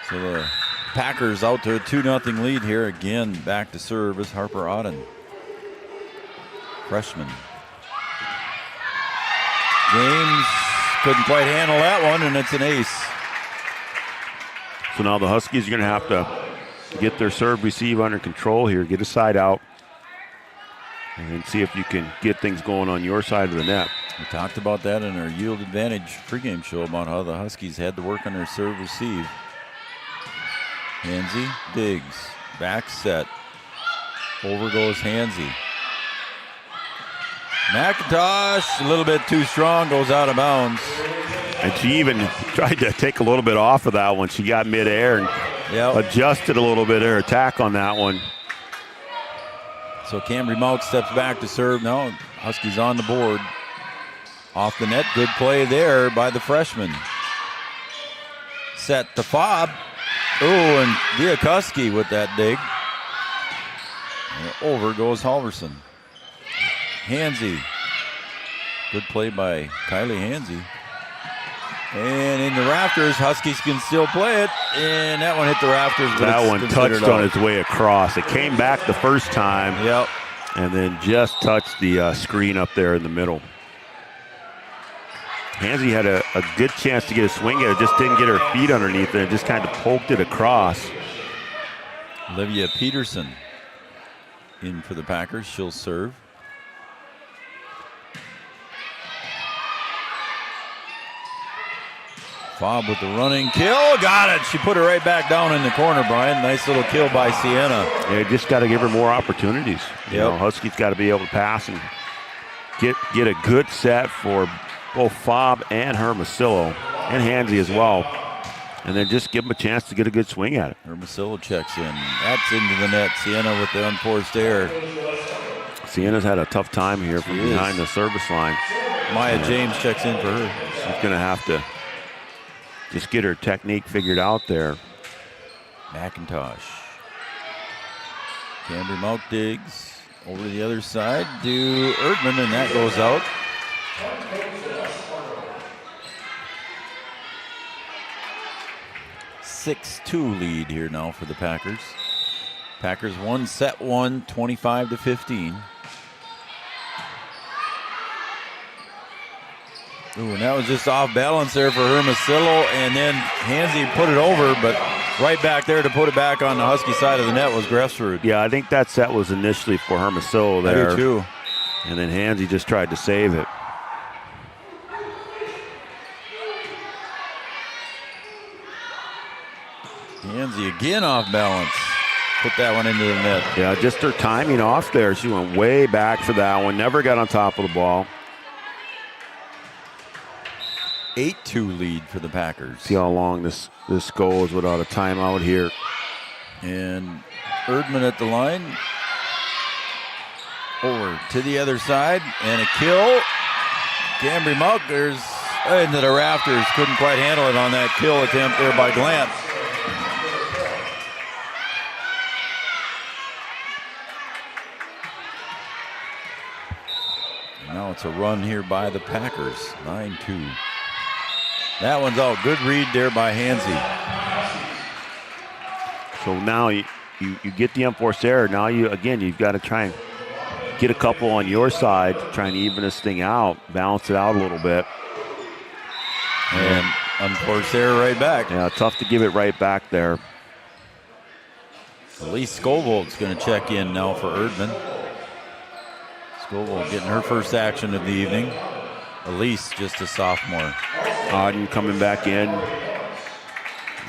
So the Packers out to a 2-0 lead here. Again, back to serve is Harper Auden. Freshman. James couldn't quite handle that one, and it's an ace. So now the Huskies are going to have to get their serve receive under control here, get a side out, and see if you can get things going on your side of the net. We talked about that in our Yield Advantage pregame show about how the Huskies had to work on their serve receive. Hansey digs, back set, over goes Hansey. McIntosh, a little bit too strong, goes out of bounds. And she even tried to take a little bit off of that one. She got midair and adjusted a little bit her attack on that one. So Cambry Mount steps back to serve. Now Huskies on the board. Off the net, good play there by the freshman. Set to Fob. Oh, and Diakuski with that dig. And over goes Halverson. Hansey. Good play by Kylie Hansey. And in the rafters, Huskies can still play it. And that one hit the rafters. But that one touched on its way across. It came back the first time. Yep. And then just touched the screen up there in the middle. Hansey had a good chance to get a swing at it, just didn't get her feet underneath it, and just kind of poked it across. Olivia Peterson in for the Packers. She'll serve. Fob with the running kill. Got it. She put it right back down in the corner, Brian. Nice little kill by Sienna. Yeah, just got to give her more opportunities. You know, Huskies got to be able to pass and get a good set for both Fob and Hermosillo, and Hansey as well. And then just give them a chance to get a good swing at it. Hermosillo checks in. That's into the net. Sienna with the unforced error. Sienna's had a tough time here from behind the service line. Maya James checks in for her. She's going to have to just get her technique figured out there. McIntosh. Cambry Mount digs over the other side to Erdman, and that goes out. 6-2 lead here now for the Packers. Packers won set 1, 25-15. Ooh, and that was just off balance there for Hermosillo, and then Hansy put it over, but right back there to put it back on the Husky side of the net was Grefsrud. Yeah, I think that set was initially for Hermosillo there. I do too. And then Hansy just tried to save it. Hansy again off balance. Put that one into the net. Yeah, just her timing off there. She went way back for that one. Never got on top of the ball. 8-2 lead for the Packers. See how long this goes without a timeout here. And Erdman at the line. Over to the other side. And a kill. Cambry Muck, there's into the rafters. Couldn't quite handle it on that kill attempt there by Glant. Now it's a run here by the Packers, 9-2. That one's out. Good read there by Hansy. So now you get the unforced error. Now you've got to try and get a couple on your side, trying to even this thing out, balance it out a little bit. And unforced error right back. Yeah, tough to give it right back there. Elise Scovolt's going to check in now for Erdman. Scoville getting her first action of the evening. Elise, just a sophomore. Auden coming back in.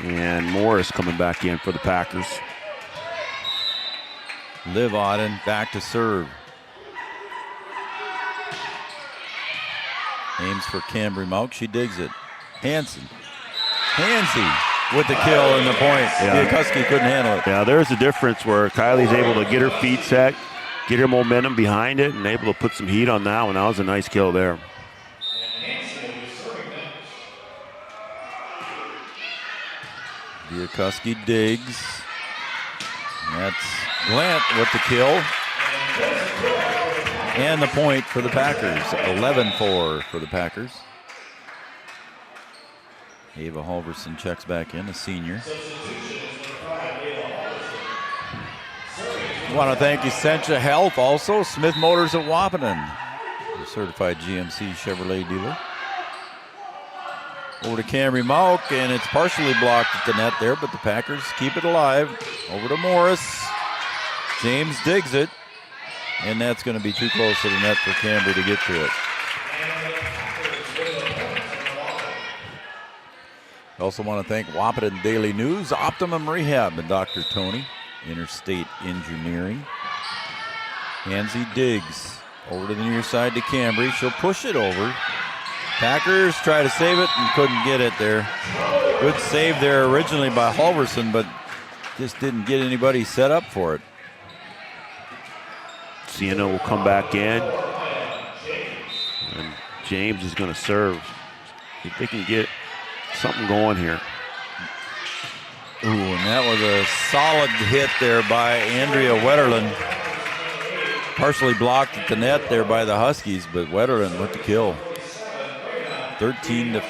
And Morris coming back in for the Packers. Liv Auden back to serve. Aims for Cambry Mount. She digs it. Hansen. Hansy with the kill and the point. Yeah. Husky couldn't handle it. Yeah, there's a difference where Kylie's able to get her feet set, get her momentum behind it, and able to put some heat on that one. That was a nice kill there. Husky digs. That's Glant with the kill. And the point for the Packers. 11-4 for the Packers. Ava Halverson checks back in, a senior. I want to thank Essentia Health, also Smith Motors of Wahpeton, a certified GMC Chevrolet dealer. Over to Cambry Mauk, and it's partially blocked at the net there, but the Packers keep it alive. Over to Morris. James digs it, and that's going to be too close to the net for Cambry to get to it. I also want to thank Wahpeton Daily News, Optimum Rehab, and Dr. Tony, Interstate Engineering. Hansy digs over to the near side to Cambry. She'll push it over. Packers try to save it and couldn't get it there. Good save there originally by Halverson, but just didn't get anybody set up for it. Sienna will come back in. And James is going to serve. If they can get something going here. Ooh, and that was a solid hit there by Andrea Wetterlin. Partially blocked at the net there by the Huskies, but Wetterlin with the kill. 13-5.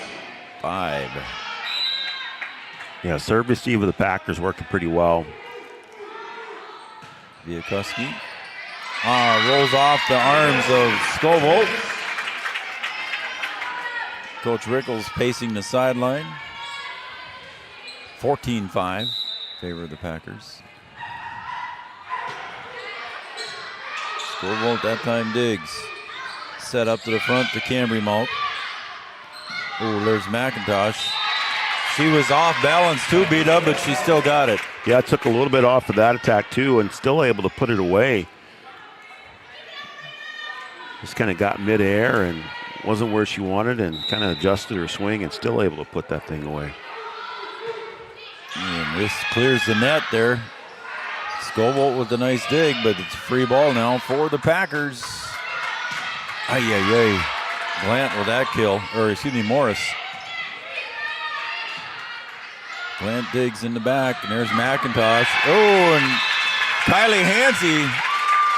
Yeah, serve receive of the Packers working pretty well. Viakuski rolls off the arms of Scovolt. Coach Rickles pacing the sideline. 14-5, favor of the Packers. Scovolt that time digs. Set up to the front to Cambry Malk. Oh, there's McIntosh. She was off balance too, beat up, but she still got it. Yeah, it took a little bit off of that attack too, and still able to put it away. Just kind of got midair and wasn't where she wanted, and kind of adjusted her swing and still able to put that thing away. And this clears the net there. Scovolt with a nice dig, but it's a free ball now for the Packers. Ay. Glant with that kill, or excuse me, Morris. Glant digs in the back, and there's McIntosh. Oh, and Kylie Hansy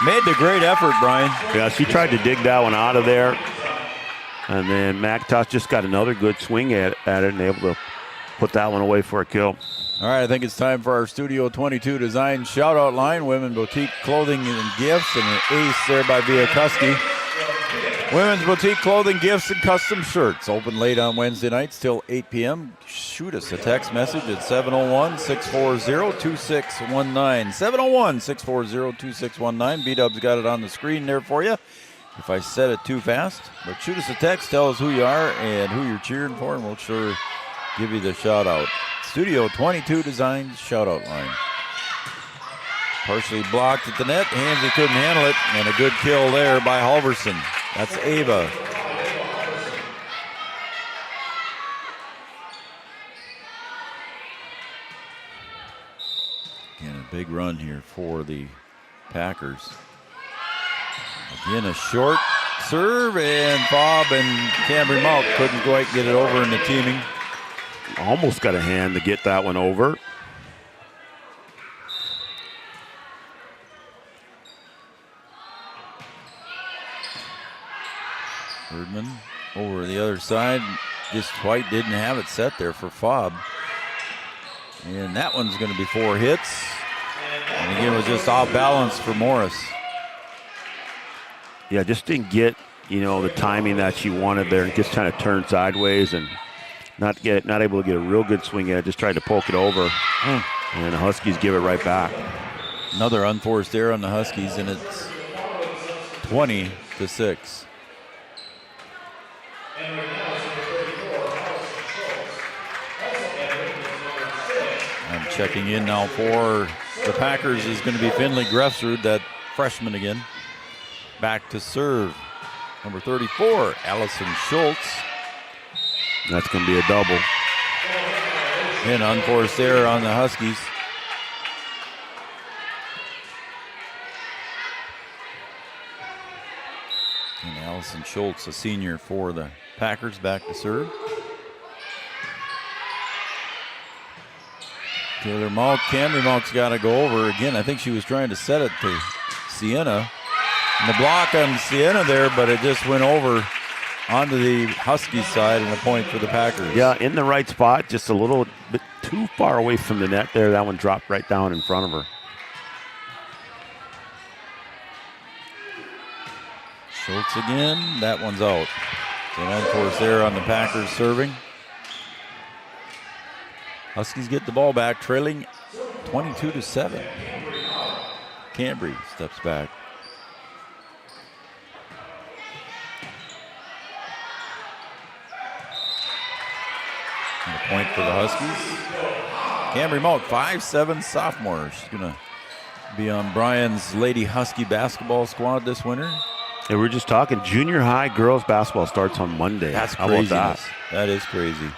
made the great effort, Brian. Yeah, she tried to dig that one out of there. And then McIntosh just got another good swing at it and able to put that one away for a kill. All right, I think it's time for our Studio 22 Design Shout-Out Line. Women Boutique Clothing and Gifts, and an ace there by Viakuski. Women's Boutique Clothing, Gifts, and Custom Shirts. Open late on Wednesday nights till 8 p.m. Shoot us a text message at 701-640-2619. 701-640-2619. B-Dub's got it on the screen there for you if I said it too fast. But shoot us a text, tell us who you are and who you're cheering for, and we'll sure give you the shout-out. Studio 22 Designs shout-out line. Partially blocked at the net. Hansy couldn't handle it, and a good kill there by Halverson. That's Ava. Again, a big run here for the Packers. Again, a short serve, and Bob and Cambry Mount couldn't quite get it over in the teaming. Almost got a hand to get that one over. Herdman over the other side. Just quite didn't have it set there for Fobb. And that one's going to be 4 hits. And again, it was just off balance for Morris. Yeah, just didn't get, the timing that she wanted there. It just kind of turned sideways and not able to get a real good swing at it. Just tried to poke it over. And the Huskies give it right back. Another unforced error on the Huskies, and it's 20-6. I'm checking in now for the Packers is going to be Finley Grefsrud, that freshman again. Back to serve. Number 34, Allison Schultz. That's going to be a double. And unforced error on the Huskies. And Allison Schultz, a senior for the Packers, back to serve. Taylor Malk, Cambry Malk's got to go over. Again, I think she was trying to set it to Sienna. And the block on Sienna there, but it just went over onto the Huskies side and a point for the Packers. Yeah, in the right spot, just a little bit too far away from the net there. That one dropped right down in front of her. Schultz again, that one's out. So an unforced error on the Packers serving. Huskies get the ball back, trailing 22-7. Cambry steps back. And a point for the Huskies. Cambry Malk, 5'7" sophomore. She's going to be on Brian's Lady Husky basketball squad this winter. And we're just talking junior high girls basketball starts on Monday. That's crazy. How about that? That is crazy.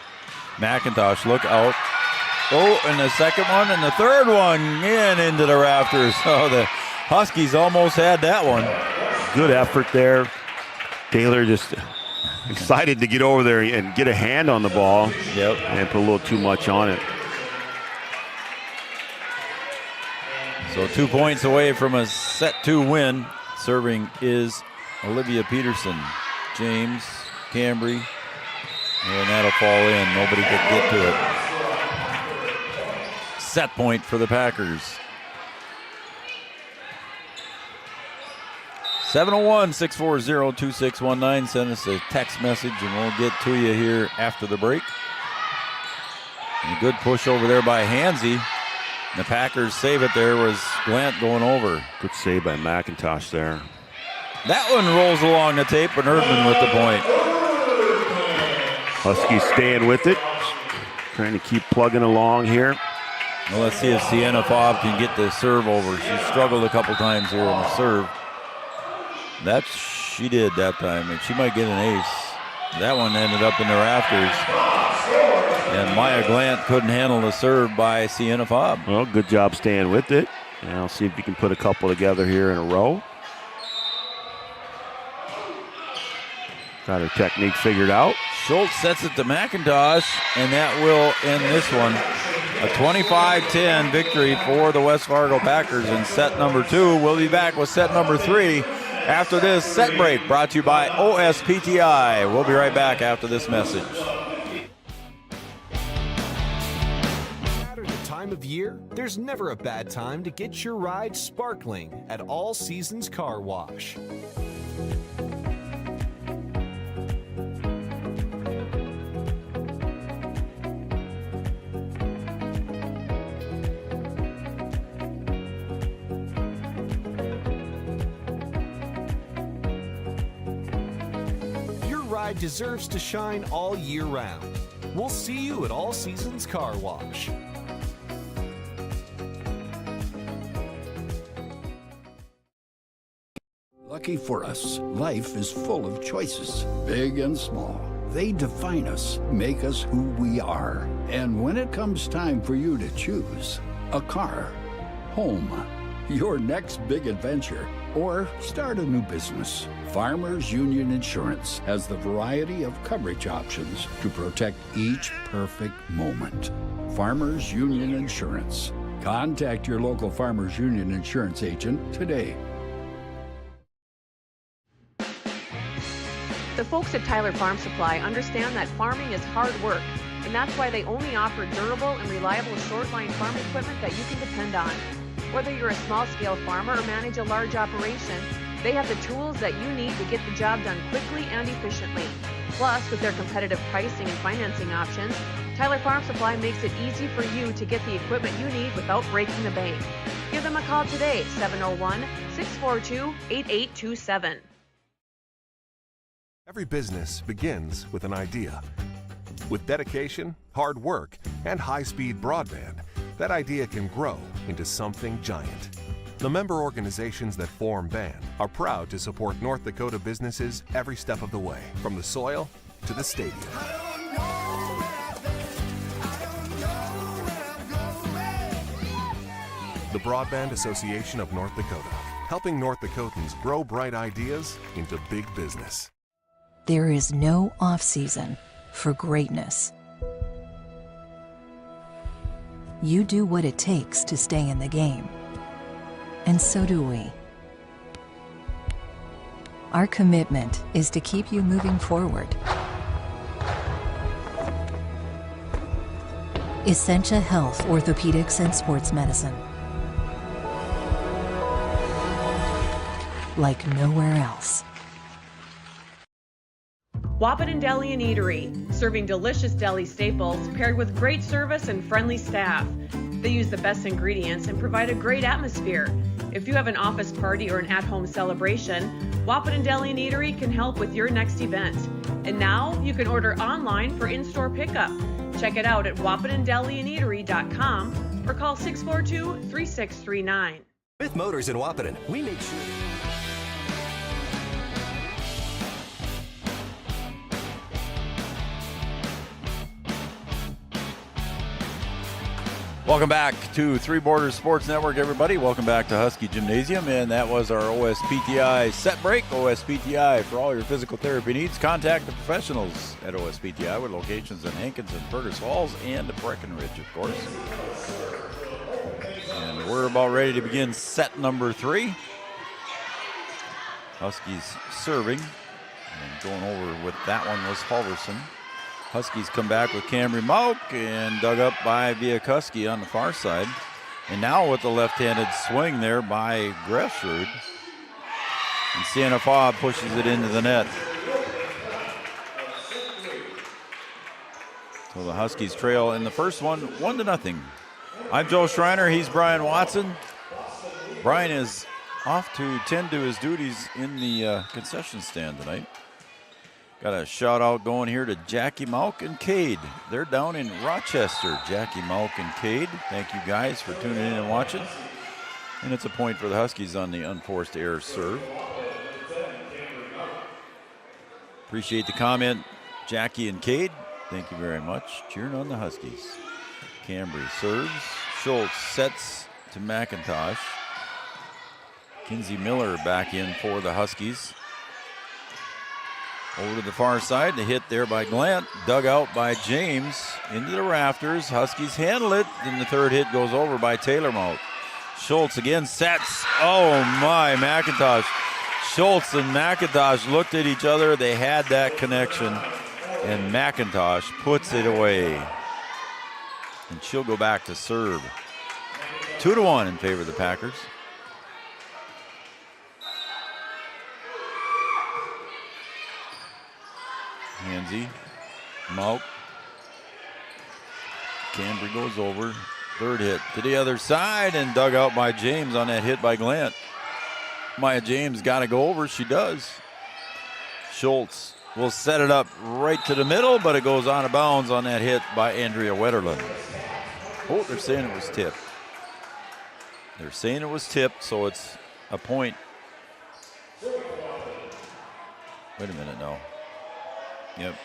McIntosh, look out. Oh, and the second one and the third one into the rafters. Oh, the Huskies almost had that one. Good effort there. Taylor just excited to get over there and get a hand on the ball. Yep. And put a little too much on it. So 2 points away from a set 2 win. Serving is Olivia Peterson. James, Cambry, and that'll fall in. Nobody could get to it. Set point for the Packers. 701-640-2619. Send us a text message and we'll get to you here after the break. And a good push over there by Hansy. The Packers save it there was Glant going over. Good save by McIntosh there. That one rolls along the tape, and Erdman with the point. Huskies staying with it. Trying to keep plugging along here. Well, let's see if Sienna Fobb can get the serve over. She struggled a couple times here on the serve. That she did that time, and she might get an ace. That one ended up in the rafters. And Maya Glant couldn't handle the serve by Sienna Fobb. Well, good job staying with it. And I'll see if you can put a couple together here in a row. Got her technique figured out. Schultz sets it to McIntosh, and that will end this one. A 25-10 victory for the West Fargo Packers in set number 2. We'll be back with set number 3 after this set break, brought to you by OSPTI. We'll be right back after this message. Time of year, there's never a bad time to get your ride sparkling at All Seasons Car Wash. pride deserves to shine all year round. We'll see you at All Seasons Car Wash. Lucky for us, life is full of choices, big and small. They define us, make us who we are. And when it comes time for you to choose, a car, home, your next big adventure, or start a new business, Farmers Union Insurance has the variety of coverage options to protect each perfect moment. Farmers Union Insurance. Contact your local Farmers Union Insurance agent today. The folks at Tyler Farm Supply understand that farming is hard work, and that's why they only offer durable and reliable short-line farm equipment that you can depend on. Whether you're a small-scale farmer or manage a large operation, they have the tools that you need to get the job done quickly and efficiently. Plus, with their competitive pricing and financing options, Tyler Farm Supply makes it easy for you to get the equipment you need without breaking the bank. Give them a call today, 701-642-8827. Every business begins with an idea. With dedication, hard work, and high-speed broadband, that idea can grow into something giant. The member organizations that form BAND are proud to support North Dakota businesses every step of the way, from the soil to the stadium. The Broadband Association of North Dakota, helping North Dakotans grow bright ideas into big business. There is no off-season for greatness. You do what it takes to stay in the game. And so do we. Our commitment is to keep you moving forward. Essentia Health Orthopedics and Sports Medicine. Like nowhere else. Wahpeton Deli and Eatery, serving delicious deli staples paired with great service and friendly staff. They use the best ingredients and provide a great atmosphere. If you have an office party or an at-home celebration, Wahpeton Deli and Eatery can help with your next event. And now you can order online for in-store pickup. Check it out at wahpetondeliandeatery.com or call 642-3639. With Motors in Wahpeton, we make sure. Welcome back to Three Borders Sports Network, everybody. Welcome back to Husky Gymnasium, and that was our OSPTI set break. OSPTI, for all your physical therapy needs, contact the professionals at OSPTI with locations in Hankins and Fergus Falls and Breckenridge, of course. And we're about ready to begin set number 3. Huskies serving, and going over with that one was Halverson. Huskies come back with Camry Mauk and dug up by Viakuski on the far side. And now with the left-handed swing there by Gressrud. And Santa Fe pushes it into the net. So the Huskies trail in the first one, 1-0. I'm Joe Schreiner, he's Brian Watson. Brian is off to tend to his duties in the concession stand tonight. Got a shout out going here to Jackie Mauk and Cade. They're down in Rochester. Jackie Mauk and Cade, thank you guys for tuning in and watching. And it's a point for the Huskies on the unforced error serve. Appreciate the comment, Jackie and Cade. Thank you very much. Cheering on the Huskies. Cambry serves. Schultz sets to McIntosh. Kinsey Miller back in for the Huskies. Over to the far side, the hit there by Glant, dug out by James, into the rafters. Huskies handle it, then the third hit goes over by Taylor-Mount. Schultz again sets, oh my, McIntosh. Schultz and McIntosh looked at each other, they had that connection, and McIntosh puts it away. And she'll go back to serve. 2-1 in favor of the Packers. Hansy, Mauk. Cambry goes over. Third hit to the other side and dug out by James on that hit by Glant. Maya James got to go over. She does. Schultz will set it up right to the middle, but it goes out of bounds on that hit by Andrea Wetterlund. Oh, they're saying it was tipped. They're saying it was tipped, so it's a point. Wait a minute now. Yep.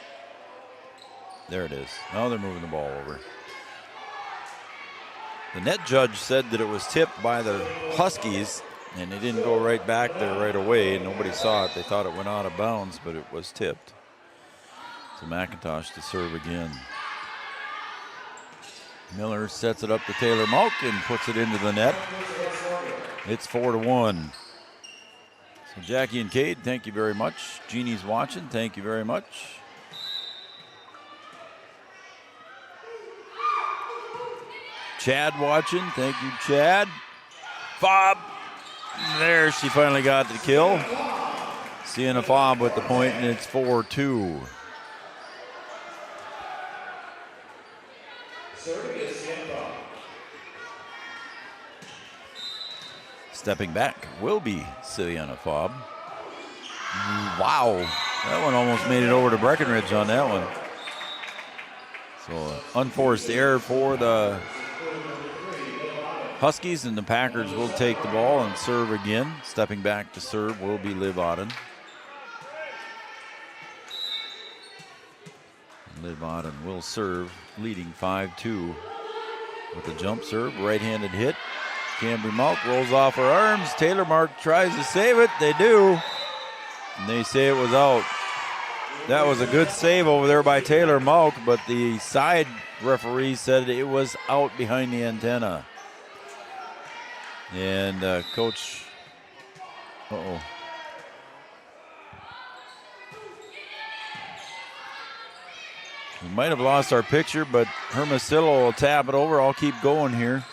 There it is. Now they're moving the ball over. The net judge said that it was tipped by the Huskies, and they didn't go right back there right away. Nobody saw it. They thought it went out of bounds, but it was tipped. So McIntosh to serve again. Miller sets it up to Taylor Malk and puts it into the net. It's 4-1. So Jackie and Cade, thank you very much. Jeannie's watching, thank you very much. Chad watching, thank you, Chad. Fob, there she finally got the kill. Sienna Fob with the point, and it's 4-2. Stepping back will be Sienna Fob. Wow, that one almost made it over to Breckenridge on that one. So unforced error for the Huskies, and the Packers will take the ball and serve again. Stepping back to serve will be Liv Auden. Liv Auden will serve, leading 5-2 with a jump serve, right-handed hit. Cambry Malk rolls off her arms. Taylor Mark tries to save it. They do. And they say it was out. That was a good save over there by Taylor Malk, but the side referee said it was out behind the antenna. And Coach, we might have lost our picture, but Hermosillo will tap it over. I'll keep going here.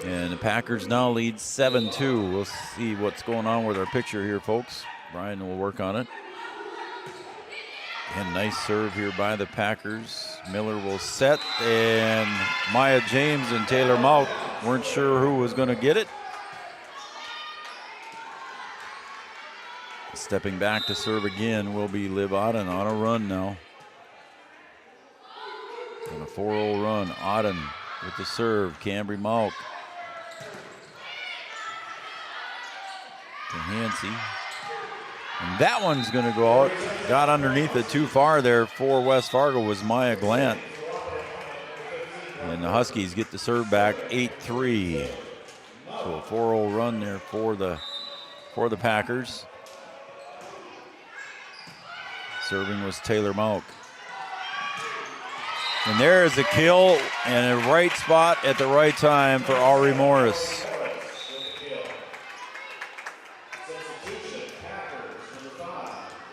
And the Packers now lead 7-2. We'll see what's going on with our picture here, folks. Brian will work on it. And nice serve here by the Packers. Miller will set, and Maya James and Taylor Malk weren't sure who was going to get it. Stepping back to serve again will be Liv Auden on a run now. On a 4-0 run, Auden with the serve, Cambry Malk. To Hansey. And that one's going to go out. Got underneath it too far there for West Fargo was Maya Glant. And the Huskies get the serve back 8-3. So a 4-0 run there for the Packers. Serving was Taylor Malk. And there is a kill and a right spot at the right time for Ari Morris.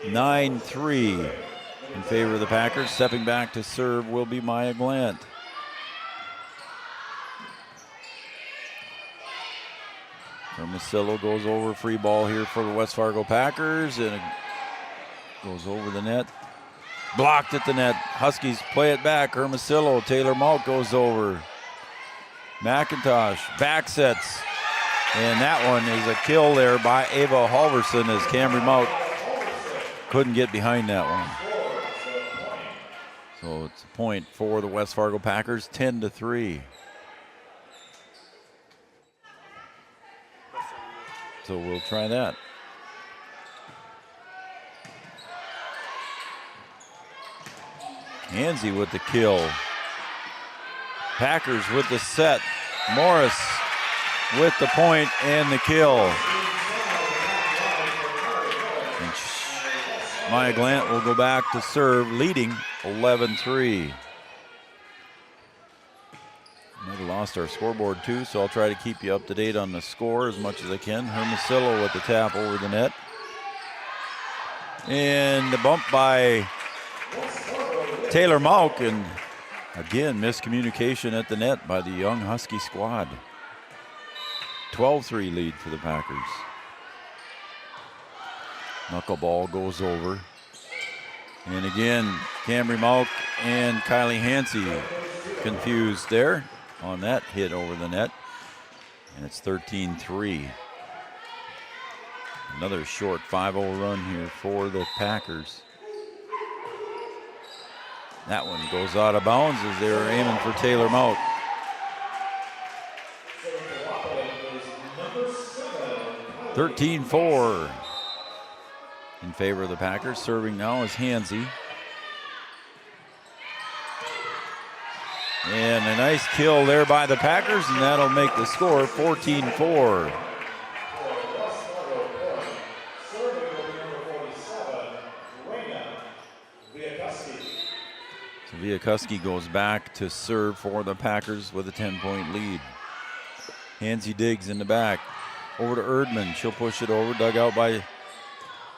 (9-3) in favor of the Packers. Stepping back to serve will be Maya Glant. Hermosillo goes over, free ball here for the West Fargo Packers, and it goes over the net. Blocked at the net. Huskies play it back. Hermosillo, Taylor Malk goes over. McIntosh back sets, and that one is a kill there by Ava Halverson as Cambry Malk couldn't get behind that one. So it's a point for the West Fargo Packers, 10-3. So we'll try that. Hansey with the kill. Packers with the set. Morris with the point and the kill. And Maya Glant will go back to serve, leading 11-3. Might have lost our scoreboard too, so I'll try to keep you up to date on the score as much as I can. Hermosillo with the tap over the net. And the bump by Taylor Malk, and again, miscommunication at the net by the young Husky squad. 12-3 lead for the Packers. Knuckleball goes over. And again, Cambry Malk and Kylie Hansey confused there. on that hit over the net. And it's 13-3. Another short 5-0 run here for the Packers. That one goes out of bounds as they were aiming for Taylor Mout. Number 13-4 in favor of the Packers. Serving now is Hansey. And a nice kill there by the Packers, and that'll make the score 14-4. So Viakuski goes back to serve for the Packers with a 10-point lead. Hansey digs in the back. Over to Erdman. She'll push it over, dug out by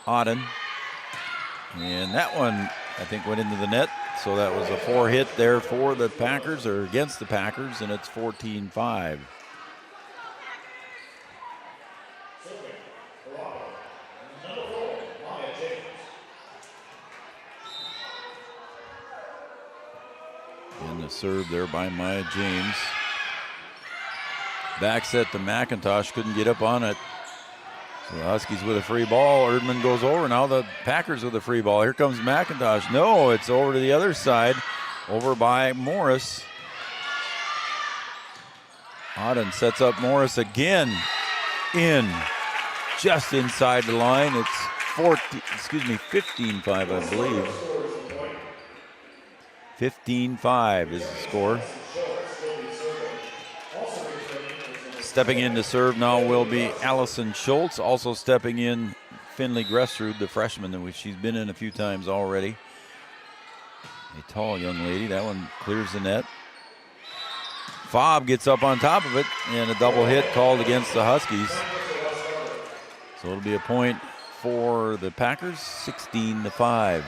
Auden. And that one, I think, went into the net. So that was a 4-hit there for the Packers, or against the Packers, and it's 14-5. And the serve there by Maya James. Back set to McIntosh, couldn't get up on it. So the Huskies with a free ball. Erdman goes over. Now the Packers with a free ball. Here comes McIntosh. No, it's over to the other side. Over by Morris. Auden sets up Morris again. In. Just inside the line. It's 15-5, I believe. 15-5 is the score. Stepping in to serve now will be Allison Schultz. Also stepping in, Finley Gressrud, the freshman, which she's been in a few times already. A tall young lady. That one clears the net. Fobb gets up on top of it, and a double hit called against the Huskies. So it'll be a point for the Packers, 16-5.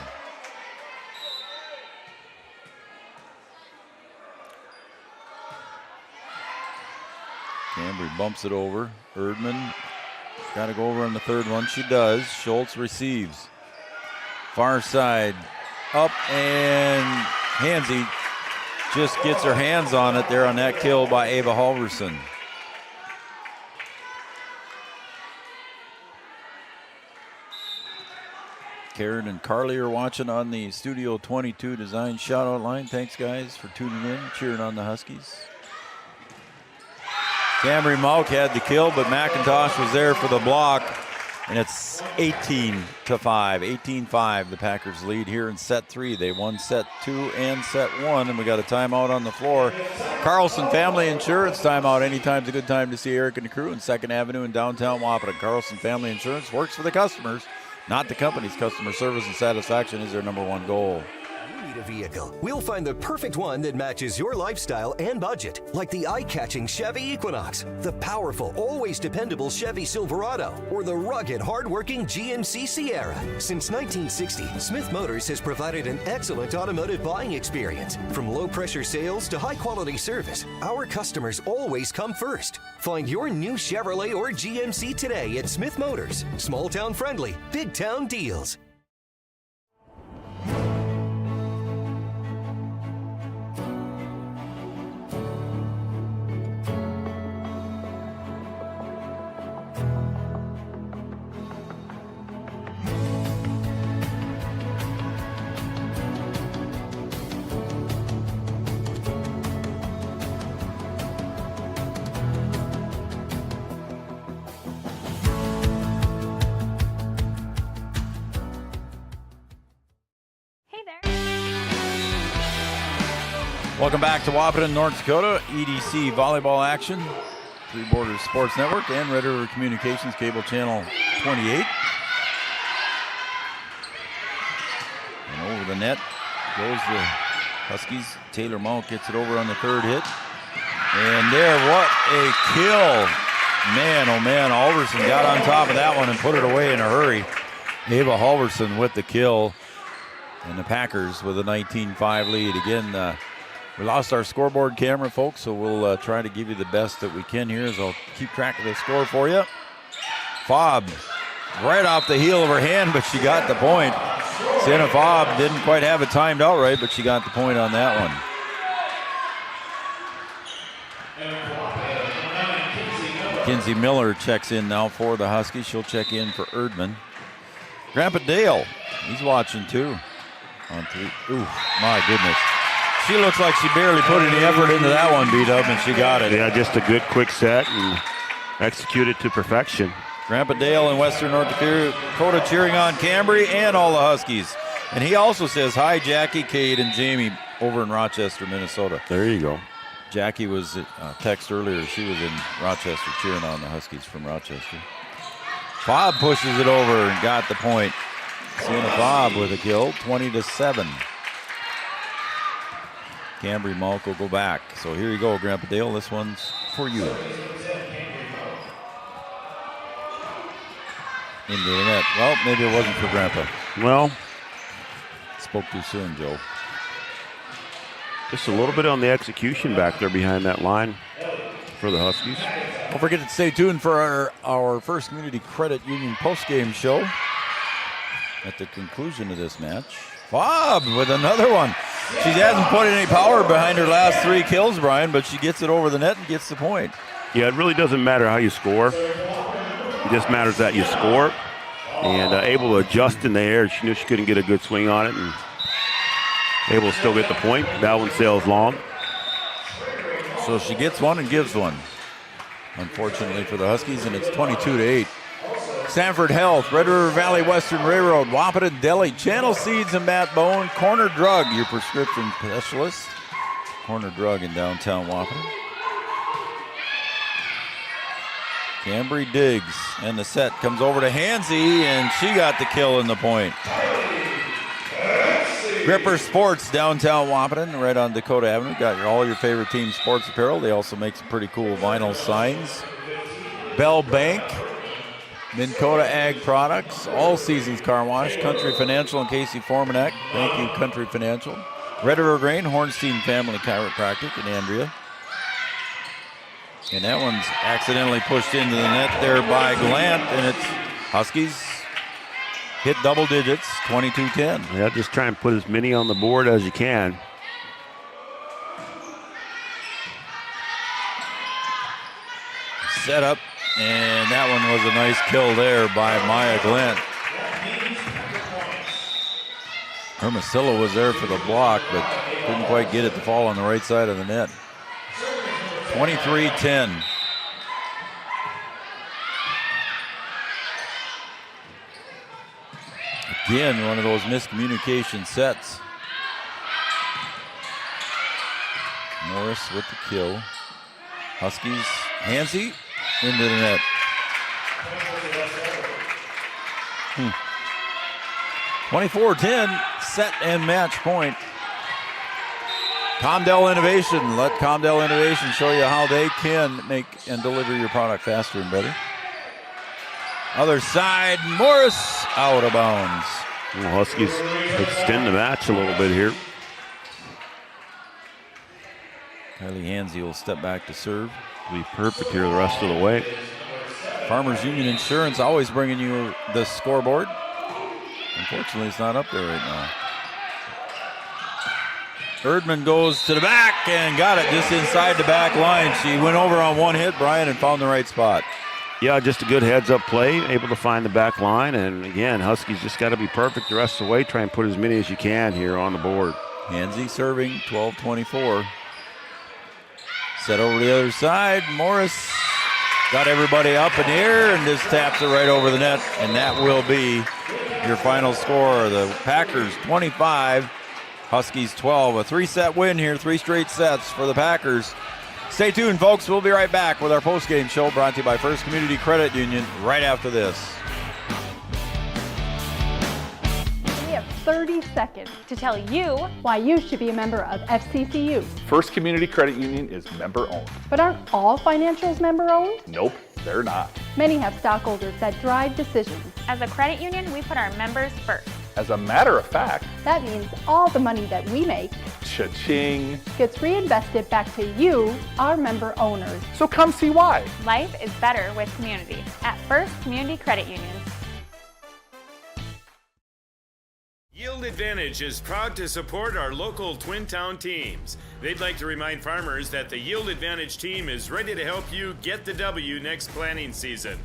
Cambry bumps it over. Erdman got to go over on the third one. She does. Schultz receives. Far side up, and Hansey just gets her hands on it there on that kill by Ava Halverson. Karen and Carly are watching on the Studio 22 Design Shoutout line. Thanks, guys, for tuning in, cheering on the Huskies. Cambry Mauk had the kill, but McIntosh was there for the block, and it's 18-5. 18-5, the Packers lead here in set 3. They won set 2 and set 1, and we got a timeout on the floor. Carlson Family Insurance timeout. Anytime's a good time to see Eric and the crew in 2nd Avenue in downtown Wahpeton. Carlson Family Insurance works for the customers, not the company's. Customer service and satisfaction is their #1 goal. A vehicle. We'll find the perfect one that matches your lifestyle and budget, like the eye-catching Chevy Equinox, the powerful, always dependable Chevy Silverado, or the rugged, hard-working GMC Sierra. Since 1960, Smith Motors has provided an excellent automotive buying experience. From low-pressure sales to high-quality service, our customers always come first. Find your new Chevrolet or GMC today at Smith Motors. Small-town friendly, big-town deals. Welcome back to Wahpeton, North Dakota. EDC volleyball action. Three Borders Sports Network and Red River Communications Cable Channel 28. And over the net goes the Huskies. Taylor Monk gets it over on the third hit. And there, what a kill. Man, oh man, Halverson got on top of that one and put it away in a hurry. Ava Halverson with the kill. And the Packers with a 19-5 lead. Again, we lost our scoreboard camera, folks, so we'll try to give you the best that we can here as I'll keep track of the score for you. Fobb, right off the heel of her hand, but she got the point. Sienna Fobb didn't quite have it timed out right, but she got the point on that one. Kinsey Miller checks in now for the Huskies. She'll check in for Erdman. Grandpa Dale, he's watching too. On 3. Ooh, my goodness. She looks like she barely put any effort into that one, B-Dub, and she got it. Yeah, just a good quick set and executed to perfection. Grandpa Dale in Western North Dakota cheering on Cambry and all the Huskies. And he also says, hi, Jackie, Cade, and Jamie over in Rochester, Minnesota. There you go. Jackie was text earlier. She was in Rochester cheering on the Huskies from Rochester. Fobb pushes it over and got the point. Sienna Fobb with a kill, 20-7. Cambry Malk will go back. So here you go, Grandpa Dale. This one's for you. Into the net. Well, maybe it wasn't for Grandpa. Well, spoke too soon, Joe. Just a little bit on the execution back there behind that line for the Huskies. Don't forget to stay tuned for our First Community Credit Union postgame show at the conclusion of this match. Fobb with another one. She hasn't put any power behind her last 3 kills, Brian, but she gets it over the net and gets the point. Yeah, it really doesn't matter how you score. It just matters that you score and able to adjust in the air. She knew she couldn't get a good swing on it and able to still get the point. That one sails long. So she gets one and gives one, unfortunately for the Huskies, and it's 22-8. Sanford Health, Red River Valley Western Railroad, Wahpeton Deli, Channel Seeds and Matt Bone, Corner Drug, your prescription specialist. Corner Drug in downtown Wahpeton. Cambry digs, and the set comes over to Hansey, and she got the kill in the point. Gripper Sports, downtown Wahpeton, right on Dakota Avenue. Got all your favorite team sports apparel. They also make some pretty cool vinyl signs. Bell Bank, Minn Kota Ag Products, All Seasons Car Wash, Country Financial and Casey Formanek. Thank you, Country Financial. Red River Grain, Hornstein Family Chiropractic in Andrea. And that one's accidentally pushed into the net there by Glant, and it's Huskies hit double digits, 22-10. Yeah, just try and put as many on the board as you can. Set up, and that one was a nice kill there by Maya Glant. Hermosillo was there for the block, but couldn't quite get it to fall on the right side of the net. 23-10. Again, one of those miscommunication sets. Morris with the kill. Huskies, Hansey into the net. 24-10, set and match point. Comdell Innovation. Let Comdell Innovation show you how they can make and deliver your product faster and better. Other side, Morris out of bounds. Well, Huskies extend the match a little bit here. Kylie Hansey will step back to serve. Be perfect here the rest of the way. Farmers Union Insurance always bringing you the scoreboard. Unfortunately, it's not up there right now. Erdman goes to the back and got it just inside the back line. She went over on one hit, Brian, and found the right spot. Yeah, just a good heads-up play, able to find the back line. And again, Huskies just got to be perfect the rest of the way. Try and put as many as you can here on the board. Hansey serving, 12-24. Set over the other side. Morris got everybody up in the air and just taps it right over the net. And that will be your final score. The Packers 25, Huskies 12. A 3-set win here, 3 straight sets for the Packers. Stay tuned, folks. We'll be right back with our postgame show brought to you by First Community Credit Union right after this. We have 30 seconds to tell you why you should be a member of FCCU. First Community Credit Union is member-owned. But aren't all financials member-owned? Nope, they're not. Many have stockholders that drive decisions. As a credit union, we put our members first. As a matter of fact, that means all the money that we make cha-ching gets reinvested back to you, our member owners. So come see why. Life is better with community at First Community Credit Union. Yield Advantage is proud to support our local Twin Town teams. They'd like to remind farmers that the Yield Advantage team is ready to help you get the W next planting season.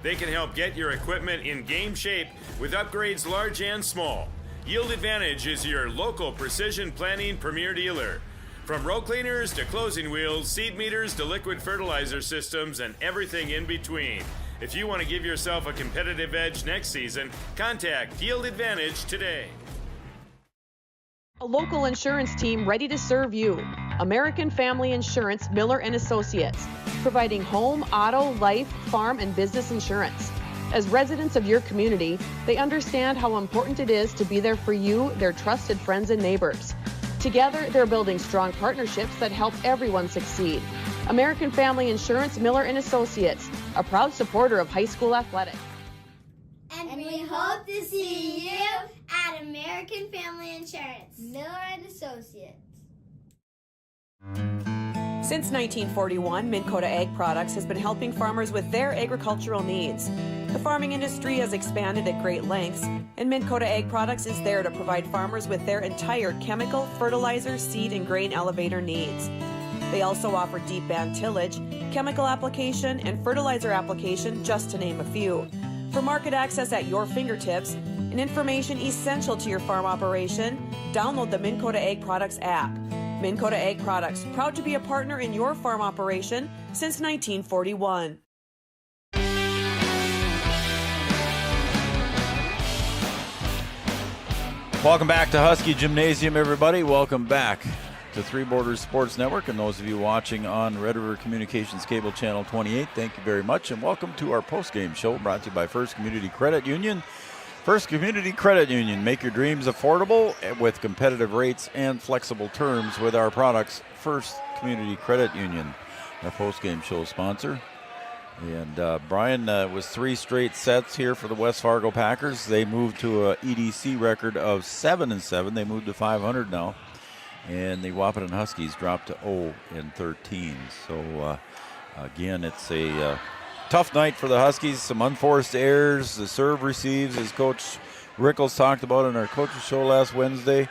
They can help get your equipment in game shape with upgrades large and small. Yield Advantage is your local precision planting premier dealer. From row cleaners to closing wheels, seed meters to liquid fertilizer systems, and everything in between. If you want to give yourself a competitive edge next season, contact Yield Advantage today. A local insurance team ready to serve you. American Family Insurance, Miller & Associates, providing home, auto, life, farm, and business insurance. As residents of your community, they understand how important it is to be there for you, their trusted friends and neighbors. Together, they're building strong partnerships that help everyone succeed. American Family Insurance, Miller & Associates, a proud supporter of high school athletics. And we hope to see you at American Family Insurance, Miller & Associates. Since 1941, Minn Kota Ag Products has been helping farmers with their agricultural needs. The farming industry has expanded at great lengths, and Minn Kota Ag Products is there to provide farmers with their entire chemical, fertilizer, seed, and grain elevator needs. They also offer deep band tillage, chemical application, and fertilizer application, just to name a few. For market access at your fingertips and information essential to your farm operation, download the Minn Kota Ag Products app. Minn Kota Ag Products, proud to be a partner in your farm operation since 1941. Welcome back to Husky Gymnasium, everybody. Welcome back to Three Borders Sports Network, and those of you watching on Red River Communications Cable Channel 28, thank you very much, and welcome to our post-game show brought to you by First Community Credit Union. First Community Credit Union, make your dreams affordable with competitive rates and flexible terms with our products. First Community Credit Union, our post-game show sponsor. And Brian, was 3 straight sets here for the West Fargo Packers. They moved to an EDC record of 7-7. They moved to 500 now. And the Wahpeton Huskies dropped to 0-13. So, again, it's a tough night for the Huskies. Some unforced errors. The serve receives, as Coach Rickles talked about in our coaches show last Wednesday.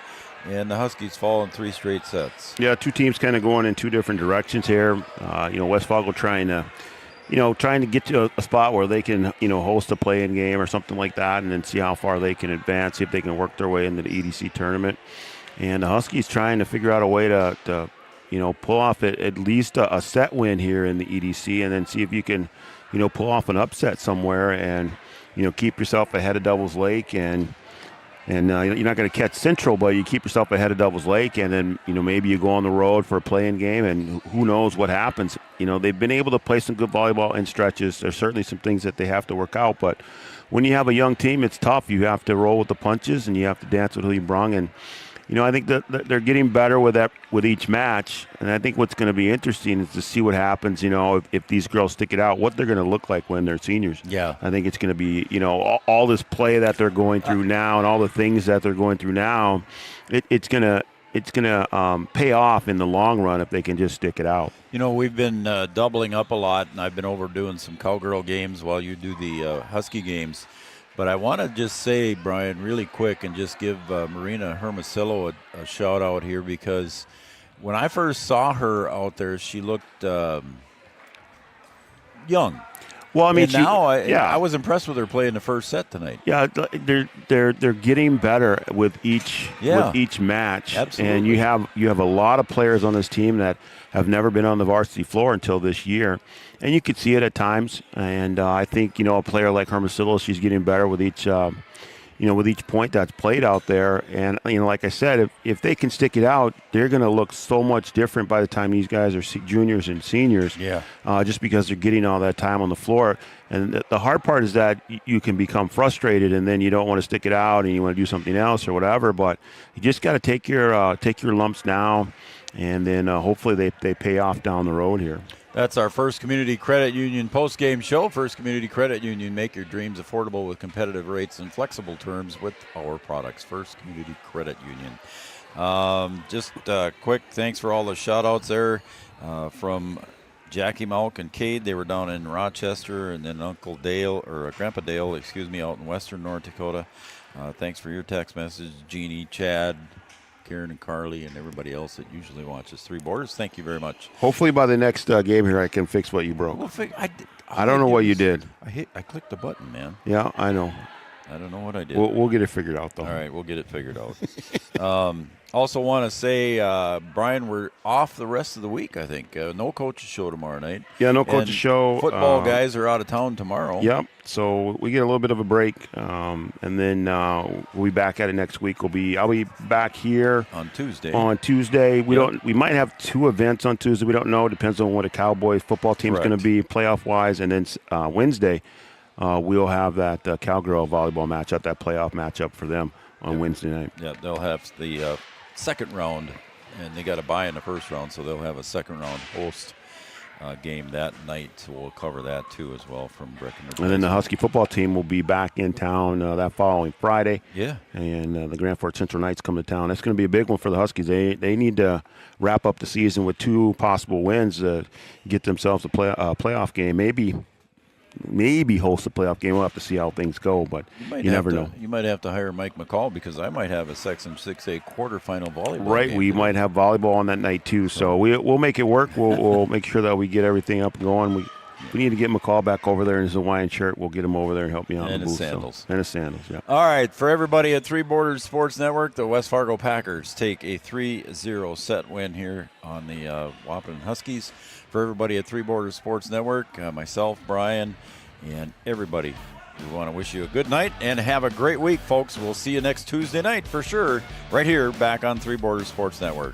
And the Huskies fall in 3 straight sets. Yeah, 2 teams kind of going in 2 different directions here. West Fargo trying to get to a spot where they can, host a play-in game or something like that, and then see how far they can advance, see if they can work their way into the EDC tournament. And the Huskies trying to figure out a way to pull off at least a set win here in the EDC, and then see if you can, pull off an upset somewhere and, keep yourself ahead of Devils Lake. And you're not going to catch Central, but you keep yourself ahead of Devils Lake, and then, maybe you go on the road for a play-in game, and who knows what happens. They've been able to play some good volleyball in stretches. There's certainly some things that they have to work out, but when you have a young team, it's tough. You have to roll with the punches, and you have to dance with who you brung. And I think that they're getting better with each match, and I think what's going to be interesting is to see what happens, if these girls stick it out, what they're going to look like when they're seniors. Yeah. I think it's going to be, all this play that they're going through now and all the things that they're going through now, it's going to pay off in the long run if they can just stick it out. We've been doubling up a lot, and I've been overdoing some Cowgirl games while you do the Husky games. But I want to just say, Brian, really quick, and just give Marina Hermosillo a shout-out here, because when I first saw her out there, she looked young. Well, I mean, I was impressed with her playing the first set tonight. Yeah, they're getting better with each match. Absolutely. And you have a lot of players on this team that have never been on the varsity floor until this year, and you could see it at times. And I think a player like Hermosillo, she's getting better with each point that's played out there. And like I said, if they can stick it out, they're going to look so much different by the time these guys are juniors and seniors. Yeah. Just because they're getting all that time on the floor. And the hard part is that you can become frustrated, and then you don't want to stick it out, and you want to do something else or whatever. But you just got to take your lumps now, and then hopefully they pay off down the road here. That's our First Community Credit Union post-game show. First Community Credit Union, make your dreams affordable with competitive rates and flexible terms with our products. First Community Credit Union. Just quick thanks for all the shout-outs there from Jackie Malk and Cade. They were down in Rochester, and then Grandpa Dale, out in western North Dakota. Thanks for your text message, Jeannie, Chad, Karen and Carly, and everybody else that usually watches Three Borders. Thank you very much. Hopefully by the next game here, I can fix what you broke. I don't know what you did. I clicked the button, man. Yeah, I know. I don't know what I did. We'll get it figured out, though. All right, we'll get it figured out. Also want to say, Brian, we're off the rest of the week, I think. No coaches show tomorrow night. Yeah, no coaches show. Football guys are out of town tomorrow. Yep. So we get a little bit of a break, and then we'll be back at it next week. I'll be back here on Tuesday. We might have 2 events on Tuesday. We don't know. It depends on what a Cowboys football team is going to be playoff wise, and then Wednesday we'll have that Cowgirl volleyball matchup, that playoff matchup for them on Wednesday night. Yeah, they'll have the second round, and they got a bye in the first round, so they'll have a second round host game that night. So we'll cover that too as well from Breckenridge. And then the Husky football team will be back in town that following Friday. Yeah. And the Grand Forks Central Knights come to town. That's going to be a big one for the Huskies. They need to wrap up the season with 2 possible wins to get themselves a playoff game. Maybe host a playoff game. We'll have to see how things go, but you never know. You might have to hire Mike McCall, because I might have a Section 6A quarterfinal volleyball Right, game. we might have volleyball on that night too, so we'll make it work. We'll make sure that we get everything up and going. We need to get McCall back over there in his Hawaiian shirt. We'll get him over there and help me out. And his sandals. And his sandals, yeah. All right, for everybody at Three Borders Sports Network, the West Fargo Packers take a 3-0 set win here on the Wahpeton Huskies. For everybody at Three Borders Sports Network, myself, Brian, and everybody, we want to wish you a good night and have a great week, folks. We'll see you next Tuesday night for sure, right here back on Three Borders Sports Network.